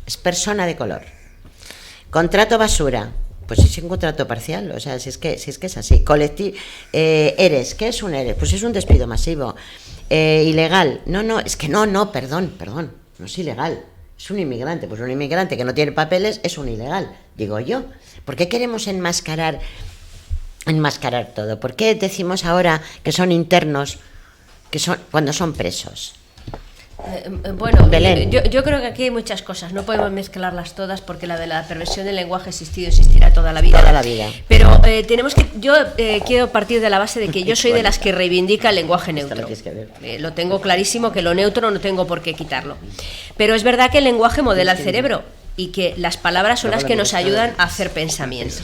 Es persona de color. Contrato basura. Pues es un contrato parcial, o sea, si es que es así. ERES, ¿qué es un ERES? Pues es un despido masivo. Ilegal. No, es que no, perdón, no es ilegal. Es un inmigrante. Pues un inmigrante que no tiene papeles es un ilegal, digo yo. ¿Por qué queremos enmascarar todo? ¿Por qué decimos ahora que son internos cuando son presos? Bueno, Belén. yo creo que aquí hay muchas cosas, no podemos mezclarlas todas, porque la de la perversión del lenguaje ha existido y existirá toda la vida. Pero yo quiero partir de la base de que yo soy de las que reivindica el lenguaje neutro. Lo tengo clarísimo, que lo neutro no tengo por qué quitarlo. Pero es verdad que el lenguaje modela el cerebro, y que las palabras son las que nos ayudan a hacer pensamiento.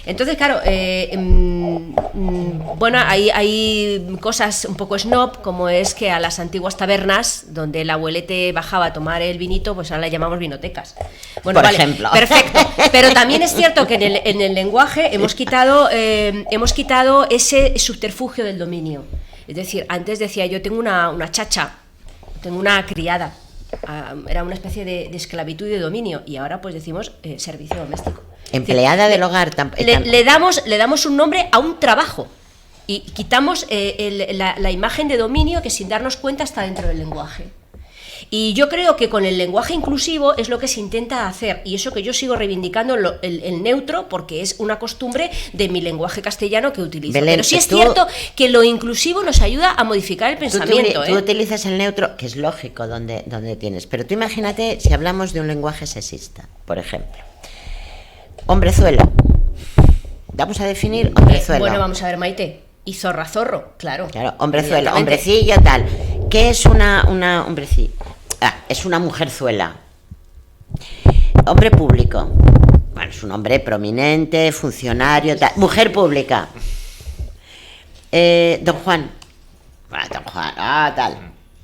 Entonces, claro, bueno, hay cosas un poco snob, como es que a las antiguas tabernas, donde el abuelete bajaba a tomar el vinito, pues ahora le llamamos vinotecas. Bueno, por vale, ejemplo. Perfecto. Pero también es cierto que en el lenguaje hemos quitado ese subterfugio del dominio. Es decir, antes decía, yo tengo una chacha, tengo una criada. Era una especie de esclavitud y de dominio, y ahora pues decimos servicio doméstico. Empleada del hogar. Le damos un nombre a un trabajo, y quitamos la imagen de dominio que, sin darnos cuenta, está dentro del lenguaje. Y yo creo que con el lenguaje inclusivo es lo que se intenta hacer, y eso que yo sigo reivindicando el neutro, porque es una costumbre de mi lenguaje castellano que utilizo. Belén, pero sí es cierto que lo inclusivo nos ayuda a modificar el pensamiento. Tú utilizas el neutro, que es lógico donde tienes, pero tú imagínate si hablamos de un lenguaje sexista, por ejemplo. Hombrezuelo. Vamos a definir hombrezuelo. Bueno, vamos a ver, Maite. Y zorra-zorro, claro. Claro, hombrezuelo, hombrecillo, tal. ¿Qué es una hombrecillo? Es una mujerzuela. Hombre público. Bueno, es un hombre prominente, funcionario, tal. Mujer pública. Don Juan. Don Juan, tal.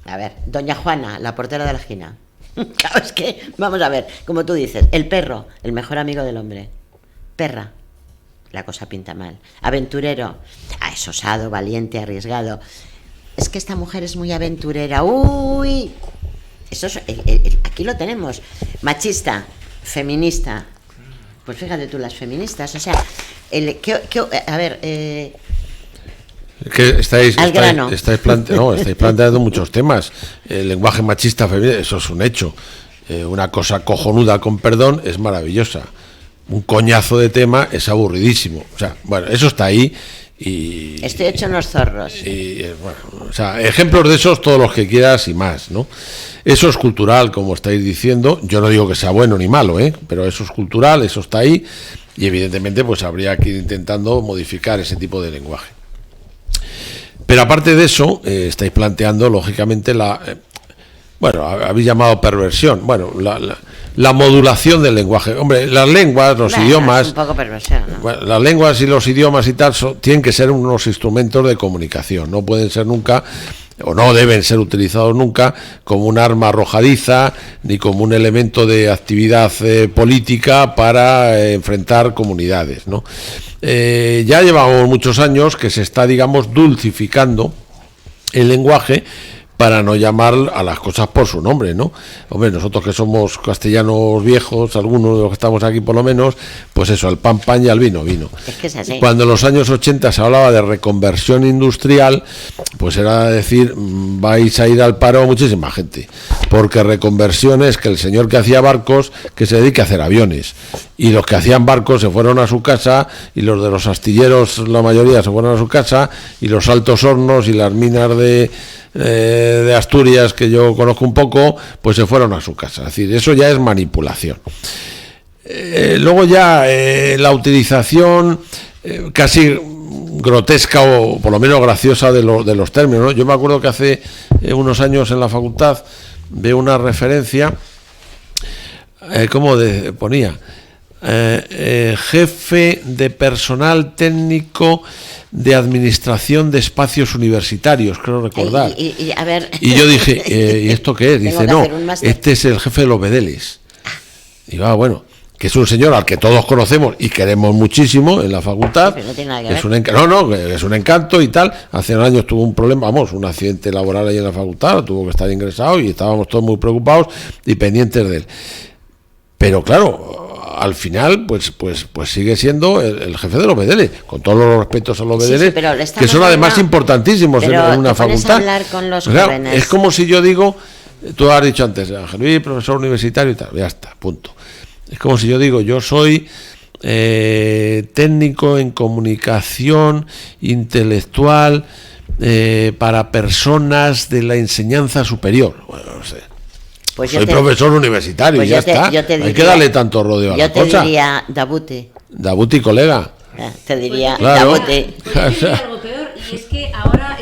A ver, doña Juana, la portera de la esquina. Claro, es que, vamos a ver, como tú dices, el perro, el mejor amigo del hombre. Perra, la cosa pinta mal. Aventurero, es osado, valiente, arriesgado. Es que esta mujer es muy aventurera. Uy, eso es, aquí lo tenemos. Machista, feminista. Pues fíjate tú, las feministas, o sea, a ver, que estáis planteando muchos temas. El lenguaje machista femenino, eso es un hecho. Una cosa cojonuda, con perdón, es maravillosa. Un coñazo de tema es aburridísimo. O sea, bueno, eso está ahí y... Estoy hecho unos zorros. Y bueno, o sea, ejemplos de esos todos los que quieras y más, ¿no? Eso es cultural, como estáis diciendo. Yo no digo que sea bueno ni malo, pero eso es cultural, eso está ahí y evidentemente pues habría que ir intentando modificar ese tipo de lenguaje. Pero aparte de eso, estáis planteando, lógicamente, habéis llamado perversión, la modulación del lenguaje. Hombre, las lenguas, los idiomas... Es un poco perversión, ¿no? Bueno, las lenguas y los idiomas y tal tienen que ser unos instrumentos de comunicación, no pueden ser nunca, o no deben ser utilizados nunca, como un arma arrojadiza, ni como un elemento de actividad política para enfrentar comunidades, ¿no? Ya llevamos muchos años que se está, digamos, dulcificando el lenguaje para no llamar a las cosas por su nombre, ¿no? Hombre, nosotros que somos castellanos viejos, algunos de los que estamos aquí por lo menos, pues eso, al pan pan y al vino vino. Es que es así. Cuando en los años 80 se hablaba de reconversión industrial, pues era decir, vais a ir al paro muchísima gente, porque reconversión es que el señor que hacía barcos, que se dedique a hacer aviones, y los que hacían barcos se fueron a su casa, y los de los astilleros, la mayoría, se fueron a su casa, y los altos hornos y las minas de Asturias, que yo conozco un poco, pues se fueron a su casa. Es decir, eso ya es manipulación. Luego ya la utilización casi grotesca o por lo menos graciosa de los términos, ¿no? Yo me acuerdo que hace unos años en la facultad veo una referencia, ¿cómo ponía? Jefe de personal técnico de administración de espacios universitarios, creo recordar. A ver. Y yo dije, ¿y esto qué es? Dice, no, este es el jefe de los bedeles. Y bueno, que es un señor al que todos conocemos y queremos muchísimo en la facultad. Pero no tiene nada que ver. Es un encanto y tal. Hace años tuvo un problema, un accidente laboral ahí en la facultad, tuvo que estar ingresado y estábamos todos muy preocupados y pendientes de él. Pero claro, al final, pues sigue siendo el jefe de los bedeles, con todos los respetos a los bedeles, que son además importantísimos en una facultad. A hablar con los jóvenes. Es como si yo digo, tú has dicho antes, Ángel Luis, profesor universitario y tal, ya está, punto. Es como si yo digo, yo soy técnico en comunicación intelectual para personas de la enseñanza superior. Bueno, no sé. Pues soy profesor universitario, pues ya está. Hay que darle tanto rodeo a la cosa. Yo te diría Dabuti, colega. Te diría Dabuti. Algo peor, y es que ahora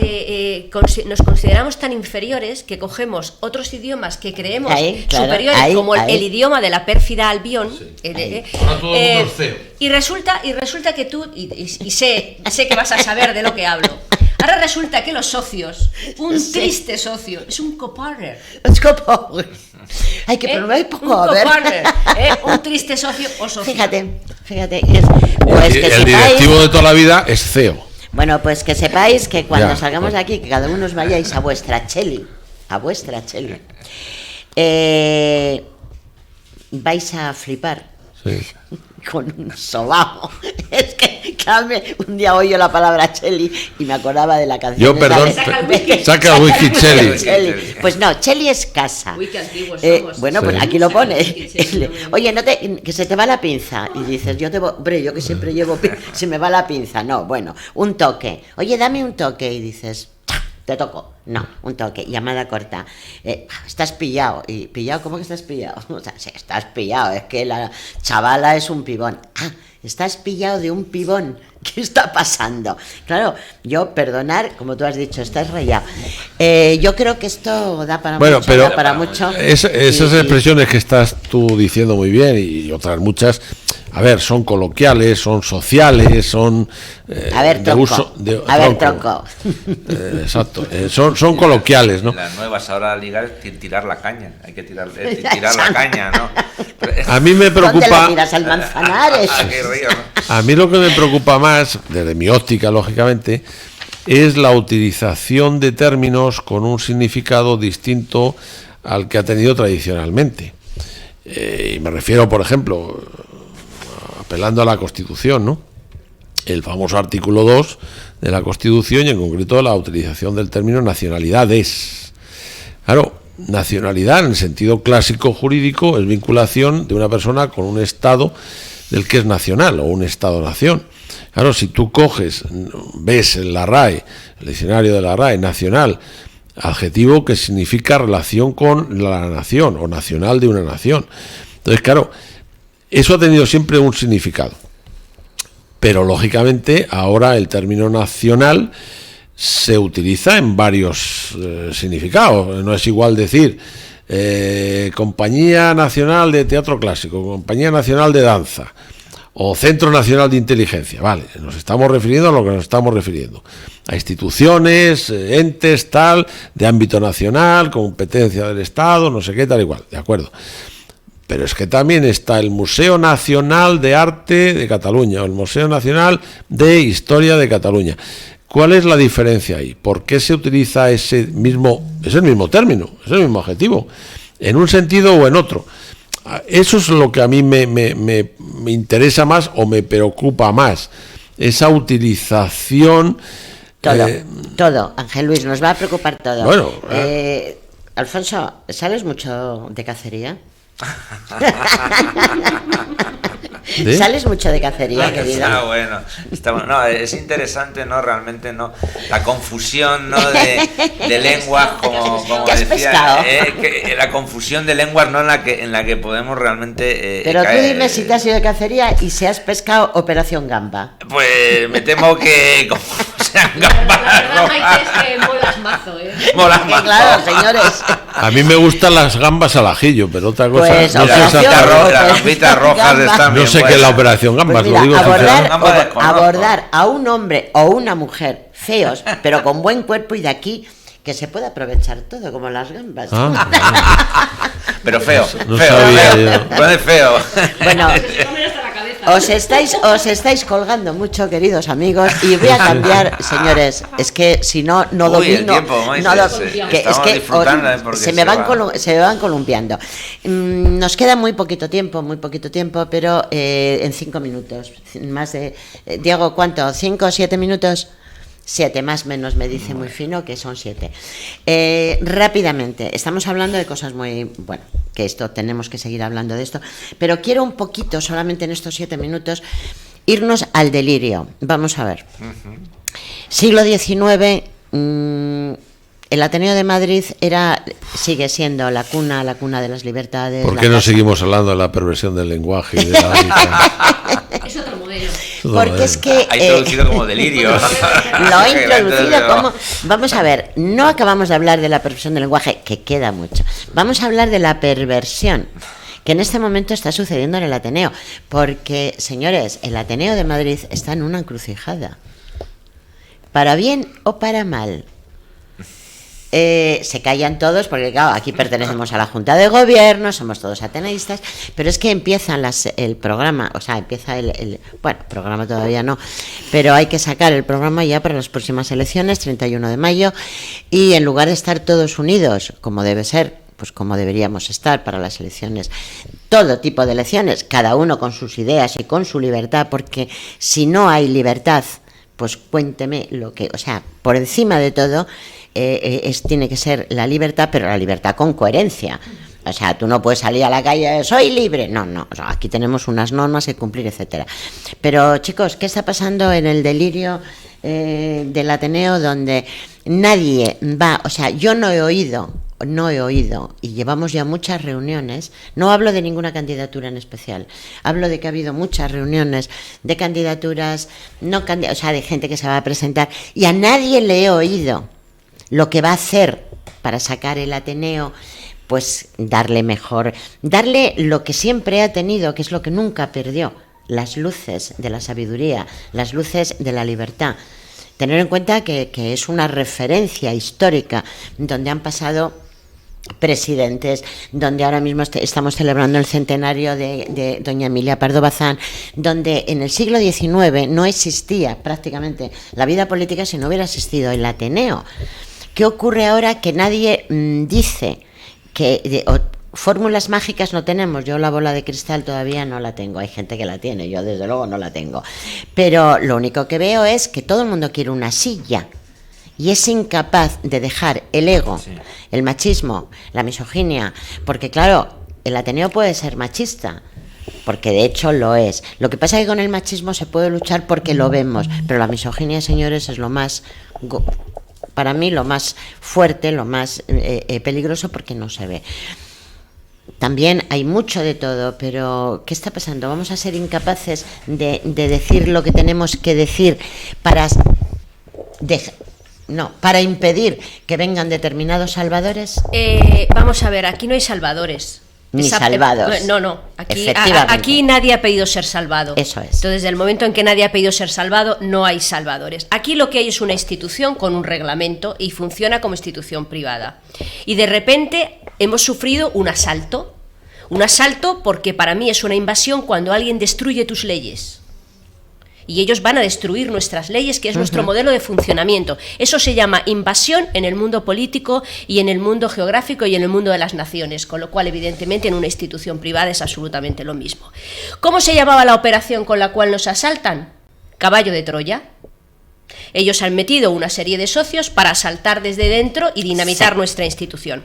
nos consideramos tan inferiores que cogemos otros idiomas que creemos superiores, como el idioma de la pérfida Albión. Ahora todo el mundo es feo. Y resulta que tú, y sé que vas a saber de lo que hablo. Ahora resulta que los socios, triste socio, es un copartner. Hay que probar un poco, a ver. Un triste socio o socio. Fíjate. Pues el directivo de toda la vida es CEO. Bueno, pues que sepáis que cuando salgamos de aquí, que cada uno os vayáis a vuestra cheli, vais a flipar. Sí. Con un sobajo. Es que, claro, un día oí la palabra Cheli y me acordaba de la canción. Yo, perdón, saca el whisky Cheli. Pues no, Cheli es casa. Uy, qué antiguos somos. Bueno, Sí. pues aquí lo pone. Cheli, Oye, que se te va la pinza. Y dices, hombre, yo que siempre llevo, se me va la pinza. No, bueno, un toque. Oye, dame un toque. Y dices, te toco. No, un toque, llamada corta. Estás pillado. ¿Y pillado? ¿Cómo que estás pillado? O sea, sí, estás pillado, es que la chavala es un pibón. Ah, estás pillado de un pibón. ¿Qué está pasando? Claro, yo, perdonar, como tú has dicho, estás rayado. Yo creo que esto da para Bueno, mucho, pero da para mucho. Esas expresiones que estás tú diciendo muy bien y otras muchas, a ver, son coloquiales, son sociales, son A ver, tronco. Tronco. Exacto, son coloquiales, ¿no? Las nuevas ahora a ligar es tirar la caña, hay que tirar la caña, ¿no? A mí me ¿Dónde preocupa, lo tiras? Al Manzanares. Qué río, ¿no? a mí lo que me preocupa más, desde mi óptica, lógicamente, es la utilización de términos con un significado distinto al que ha tenido tradicionalmente. Y me refiero, por ejemplo, apelando a la Constitución, ¿no? El famoso artículo 2 de la Constitución y en concreto la utilización del término nacionalidades. Claro, nacionalidad en el sentido clásico jurídico es vinculación de una persona con un Estado del que es nacional o un Estado-nación. Claro, si tú ves en la RAE, el diccionario de la RAE, nacional, adjetivo que significa relación con la nación o nacional de una nación. Entonces, claro, eso ha tenido siempre un significado. Pero, lógicamente, ahora el término nacional se utiliza en varios significados. No es igual decir Compañía Nacional de Teatro Clásico, Compañía Nacional de Danza o Centro Nacional de Inteligencia. Vale, nos estamos refiriendo a lo que nos estamos refiriendo. A instituciones, entes, tal, de ámbito nacional, competencia del Estado, no sé qué, tal igual. De acuerdo. Pero es que también está el Museo Nacional de Arte de Cataluña o el Museo Nacional de Historia de Cataluña. ¿Cuál es la diferencia ahí? ¿Por qué se utiliza es el mismo término, es el mismo adjetivo, en un sentido o en otro? Eso es lo que a mí me interesa más o me preocupa más, esa utilización. Todo, Ángel Luis, nos va a preocupar todo. Bueno, Alfonso, ¿sales mucho de cacería? ¿Sí? ¿Sales mucho de cacería, querido? Está bueno. No, es interesante, ¿no? Realmente, ¿no? La confusión, ¿no? De lenguas, como ¿Qué has pescado? la confusión de lenguas, ¿no? En la que podemos realmente Pero tú caer. dime si te has ido de cacería y si has pescado Operación Gamba. Pues me temo que como sean gambas La verdad, rojas. Maite, es que molas mazo, ¿eh? Molas Que más. claro, señores. A mí me gustan las gambas al ajillo, pero otra cosa Pues, no sé operación exactamente- Las gambitas rojas están no bien sé qué es la buenas. operación gambas, Pues mira, lo digo sinceramente. Gamba desconozco. abordar a un hombre o una mujer feos, pero con buen cuerpo y de aquí que se puede aprovechar todo, como las gambas. Pero feo, No feo, sabía feo. yo. Pone feo. Bueno, Comer hasta la cabeza. os estáis colgando mucho, queridos amigos, y voy a cambiar, señores, es que si no Uy, domino, el tiempo, Moisés, no estamos disfrutando, porque se me van columpiando. Nos queda muy poquito tiempo, pero en 5 minutos, más de Diego, ¿cuánto? ¿5 o 7 minutos? 7 más menos, me dice muy fino que son 7. Rápidamente, estamos hablando de cosas muy, bueno, que esto tenemos que seguir hablando de esto, pero quiero un poquito, solamente en estos 7 minutos, irnos al delirio. Vamos a ver. Siglo XIX, el Ateneo de Madrid sigue siendo la cuna de las libertades. ¿Por qué no seguimos hablando de la perversión del lenguaje y de la Es otro modelo. Porque es que Ha introducido como delirio. lo he introducido como... Vamos a ver, no acabamos de hablar de la perversión del lenguaje, que queda mucho. Vamos a hablar de la perversión que en este momento está sucediendo en el Ateneo. Porque, señores, el Ateneo de Madrid está en una encrucijada. Para bien o para mal. Se callan todos porque claro, aquí pertenecemos a la Junta de Gobierno, somos todos ateneístas, pero es que empiezan el programa, o sea, empieza bueno, programa todavía no, pero hay que sacar el programa ya para las próximas elecciones, 31 de mayo, y en lugar de estar todos unidos, como debe ser, pues como deberíamos estar para las elecciones, todo tipo de elecciones, cada uno con sus ideas y con su libertad, porque si no hay libertad, pues cuénteme lo que, o sea, por encima de todo tiene que ser la libertad, pero la libertad con coherencia. O sea, tú no puedes salir a la calle, soy libre. No, o sea, aquí tenemos unas normas que cumplir, etcétera. Pero, chicos, ¿qué está pasando en el delirio del Ateneo, donde nadie va? O sea, yo no he oído, y llevamos ya muchas reuniones, no hablo de ninguna candidatura en especial, hablo de que ha habido muchas reuniones de candidaturas, o sea, de gente que se va a presentar, y a nadie le he oído lo que va a hacer para sacar el Ateneo, pues darle lo que siempre ha tenido, que es lo que nunca perdió, las luces de la sabiduría, las luces de la libertad. Tener en cuenta que es una referencia histórica donde han pasado presidentes, donde ahora mismo estamos celebrando el centenario de doña Emilia Pardo Bazán, donde en el siglo XIX no existía prácticamente la vida política si no hubiera existido el Ateneo. ¿Qué ocurre ahora? Que nadie dice que fórmulas mágicas no tenemos. Yo la bola de cristal todavía no la tengo, hay gente que la tiene, yo desde luego no la tengo, pero lo único que veo es que todo el mundo quiere una silla y es incapaz de dejar el ego, sí, el machismo, la misoginia, porque claro, el Ateneo puede ser machista, porque de hecho lo es. Lo que pasa es que con el machismo se puede luchar porque lo vemos, pero la misoginia, señores, es lo más, para mí, lo más fuerte, lo más peligroso, porque no se ve. También hay mucho de todo, pero ¿qué está pasando? ¿Vamos a ser incapaces de decir lo que tenemos que decir para impedir que vengan determinados salvadores? Vamos a ver, aquí no hay salvadores. Ni salvados. No. Aquí nadie ha pedido ser salvado. Eso es. Entonces, desde el momento en que nadie ha pedido ser salvado, no hay salvadores. Aquí lo que hay es una institución con un reglamento y funciona como institución privada. Y de repente hemos sufrido un asalto. Un asalto porque para mí es una invasión cuando alguien destruye tus leyes. Y ellos van a destruir nuestras leyes, que es nuestro modelo de funcionamiento. Eso se llama invasión en el mundo político y en el mundo geográfico y en el mundo de las naciones, con lo cual, evidentemente, en una institución privada es absolutamente lo mismo. ¿Cómo se llamaba la operación con la cual nos asaltan? Caballo de Troya. Ellos han metido una serie de socios para asaltar desde dentro y dinamitar nuestra institución.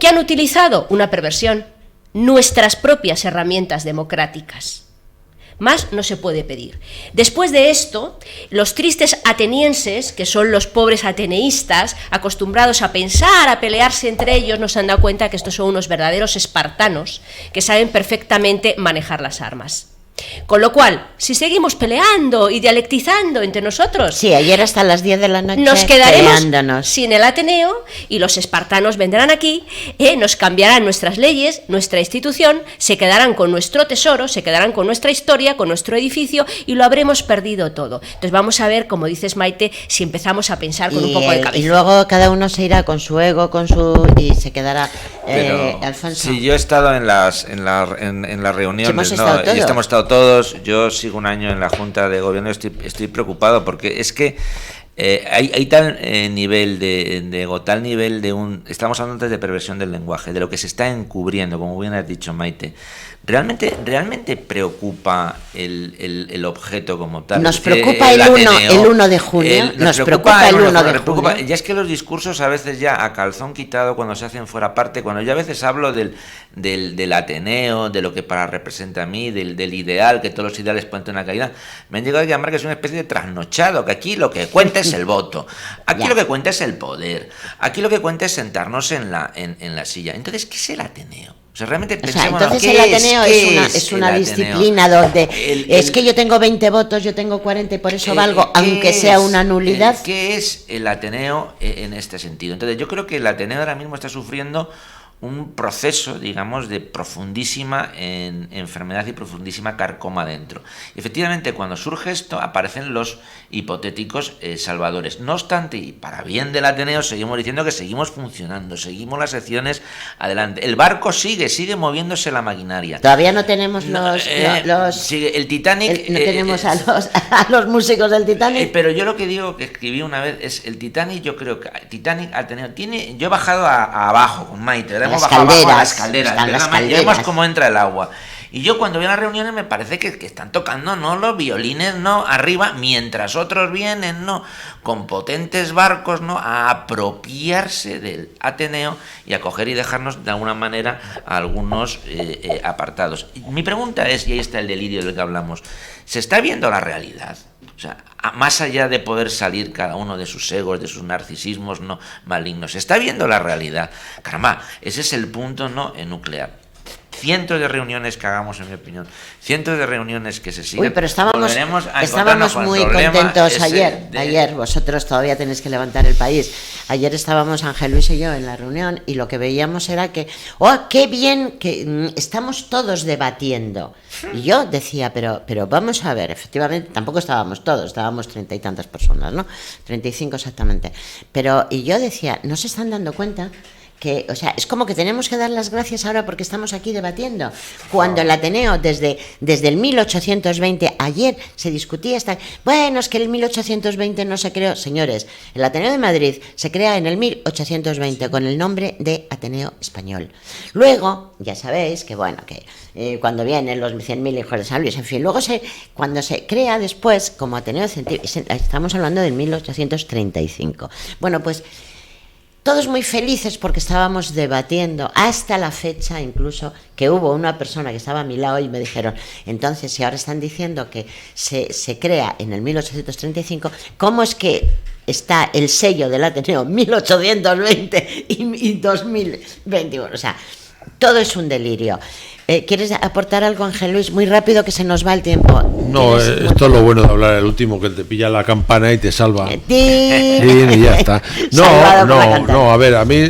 ¿Qué han utilizado? Una perversión. Nuestras propias herramientas democráticas. Más no se puede pedir. Después de esto, los tristes atenienses, que son los pobres ateneístas, acostumbrados a pensar, a pelearse entre ellos, nos han dado cuenta que estos son unos verdaderos espartanos que saben perfectamente manejar las armas. Con lo cual, si seguimos peleando y dialectizando entre nosotros... Sí, ayer hasta las 10 de la noche nos quedaremos sin el Ateneo y los espartanos vendrán aquí, nos cambiarán nuestras leyes, nuestra institución, se quedarán con nuestro tesoro, se quedarán con nuestra historia, con nuestro edificio y lo habremos perdido todo. Entonces vamos a ver, como dices, Maite, si empezamos a pensar con un poco de cabeza. Y luego cada uno se irá con su ego, y se quedará... Alfonso. Sí, yo he estado en las reuniones, sí, hemos estado todos. Yo sigo un año en la Junta de Gobierno, estoy preocupado porque es que hay tal nivel de ego, tal nivel estamos hablando antes de perversión del lenguaje, de lo que se está encubriendo, como bien has dicho, Maite. ¿Realmente preocupa el objeto como tal? Nos preocupa el 1 de junio. Nos preocupa el 1 de junio. Ya es que los discursos a veces ya a calzón quitado, cuando se hacen fuera parte, cuando yo a veces hablo del Ateneo, de lo que para representa a mí, del ideal, que todos los ideales pueden tener una calidad, me han llegado a llamar que es una especie de trasnochado, que aquí lo que cuenta es el voto, aquí lo que cuenta es el poder, aquí lo que cuenta es sentarnos en la silla. Entonces, ¿qué es el Ateneo? O sea, realmente pensemos, entonces el Ateneo es una disciplina donde es que yo tengo 20 votos, yo tengo 40 y por eso valgo, aunque sea una nulidad. ¿Qué es el Ateneo en este sentido? Entonces yo creo que el Ateneo ahora mismo está sufriendo un proceso, digamos, de profundísima enfermedad y profundísima carcoma dentro. Y efectivamente, cuando surge esto, aparecen los hipotéticos salvadores. No obstante, y para bien del Ateneo, seguimos diciendo que seguimos funcionando, seguimos las secciones adelante. El barco sigue moviéndose la maquinaria. Todavía no tenemos el Titanic... no tenemos a los músicos del Titanic. Pero yo lo que digo, que escribí una vez, es el Titanic, yo creo que Titanic ha tenido... yo he bajado a abajo con Maite, ¿verdad? cómo las baja abajo a las calderas, calderas, están las ¿verdad? Y vemos calderas. cómo entra el agua. Y yo cuando voy a las reuniones me parece que están tocando, ¿no?, los violines, ¿no?, arriba, mientras otros vienen, ¿no?, con potentes barcos, ¿no?, a apropiarse del Ateneo y a coger y dejarnos de alguna manera a algunos apartados. Mi pregunta es, y ahí está el delirio del que hablamos, ¿se está viendo la realidad? O sea, más allá de poder salir cada uno de sus egos, de sus narcisismos, ¿no?, malignos, ¿se está viendo la realidad? Caramba, ese es el punto, ¿no?, nuclear. Cientos de reuniones que hagamos, en mi opinión, cientos de reuniones que se siguen. Uy, pero estábamos con muy el problema contentos ese ayer. Ayer, vosotros todavía tenéis que levantar el país. Ayer estábamos Ángel Luis y yo en la reunión y lo que veíamos era que, ¡oh, qué bien que estamos todos debatiendo! Y yo decía, pero vamos a ver, efectivamente, tampoco estábamos todos, estábamos 30 y tantas personas, ¿no? 35 exactamente. Pero, y yo decía, ¿no se están dando cuenta? Que, o sea, es como que tenemos que dar las gracias ahora porque estamos aquí debatiendo. Cuando el Ateneo, desde el 1820, ayer se discutía bueno, es que el 1820 no se creó. Señores, el Ateneo de Madrid se crea en el 1820 con el nombre de Ateneo Español. Luego, ya sabéis que, bueno, que cuando vienen los 100.000 hijos de San Luis, en fin, luego cuando se crea después como Ateneo Científico, estamos hablando del 1835. Bueno, pues todos muy felices porque estábamos debatiendo hasta la fecha, incluso que hubo una persona que estaba a mi lado y me dijeron, entonces si ahora están diciendo que se crea en el 1835, ¿cómo es que está el sello del Ateneo 1820 y 2021? O sea, todo es un delirio. ¿Quieres aportar algo, Ángel Luis? Muy rápido que se nos va el tiempo. No, esto es lo bueno de hablar, el último, que te pilla la campana y te salva. Sí, y ya está. No, a ver, a mí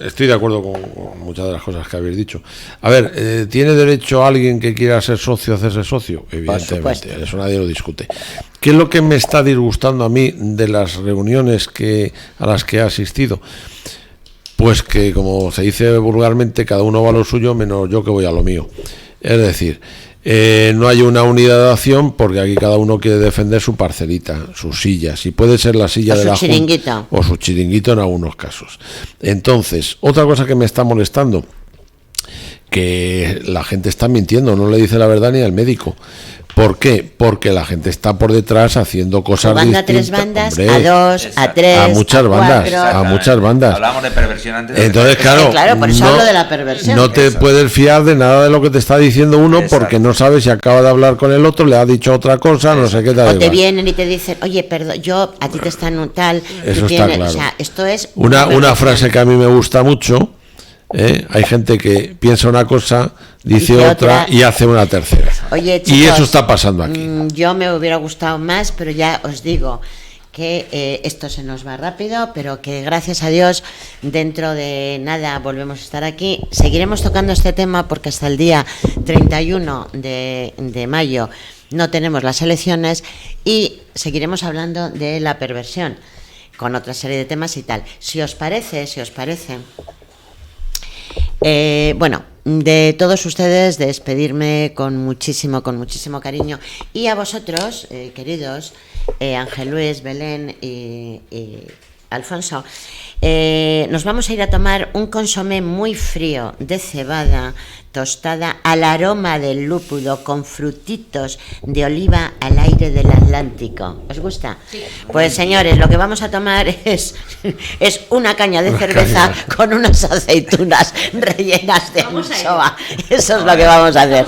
estoy de acuerdo con muchas de las cosas que habéis dicho. A ver, ¿tiene derecho alguien que quiera ser socio a hacerse socio? Evidentemente, eso nadie lo discute. ¿Qué es lo que me está disgustando a mí de las reuniones a las que he asistido? Pues que, como se dice vulgarmente, cada uno va a lo suyo menos yo que voy a lo mío. Es decir, no hay una unidad de acción porque aquí cada uno quiere defender su parcelita, su silla, si puede ser la silla de la Junta o su chiringuito en algunos casos. Entonces, otra cosa que me está molestando, que la gente está mintiendo, no le dice la verdad ni al médico. ¿Por qué? Porque la gente está por detrás haciendo cosas distintas. ¿Tres bandas? Hombre, ¿A dos? ¿A tres? A muchas bandas, a muchas bandas. Hablamos de perversión antes. Entonces, claro, por eso hablo de la perversión. No te puedes fiar de nada de lo que te está diciendo uno. Exacto. Porque no sabes si acaba de hablar con el otro, le ha dicho otra cosa, no sé qué tal. O te vienen y te dicen, oye, perdón, a ti te están un tal. Eso está claro. O sea, esto es una frase que a mí me gusta mucho. Hay gente que piensa una cosa, dice otra y hace una tercera. Oye, chicos, y eso está pasando aquí. Yo me hubiera gustado más, pero ya os digo que esto se nos va rápido, pero que gracias a Dios dentro de nada volvemos a estar aquí. Seguiremos tocando este tema porque hasta el día 31 de mayo no tenemos las elecciones y seguiremos hablando de la perversión con otra serie de temas y tal. Si os parece, bueno, de todos ustedes despedirme con muchísimo cariño y a vosotros, queridos, Ángel Luis, Belén y Alfonso, nos vamos a ir a tomar un consomé muy frío de cebada tostada al aroma del lúpulo con frutitos de oliva al aire del Atlántico. ¿Os gusta? Sí. Pues señores, lo que vamos a tomar es una caña de cerveza con unas aceitunas rellenas de anchoa. Eso es lo que vamos a hacer.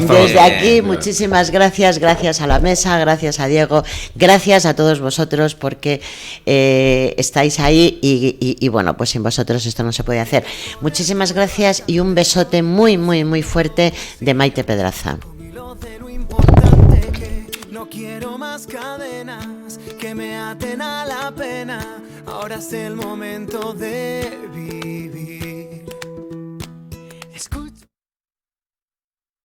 Desde aquí, muchísimas gracias a la mesa, gracias a Diego, gracias a todos vosotros porque estáis ahí y bueno, pues sin vosotros esto no se puede hacer. Muchísimas gracias y un besote muy fuerte de Maite Pedraza. No quiero más cadenas que me aten a la pena. Ahora es el momento de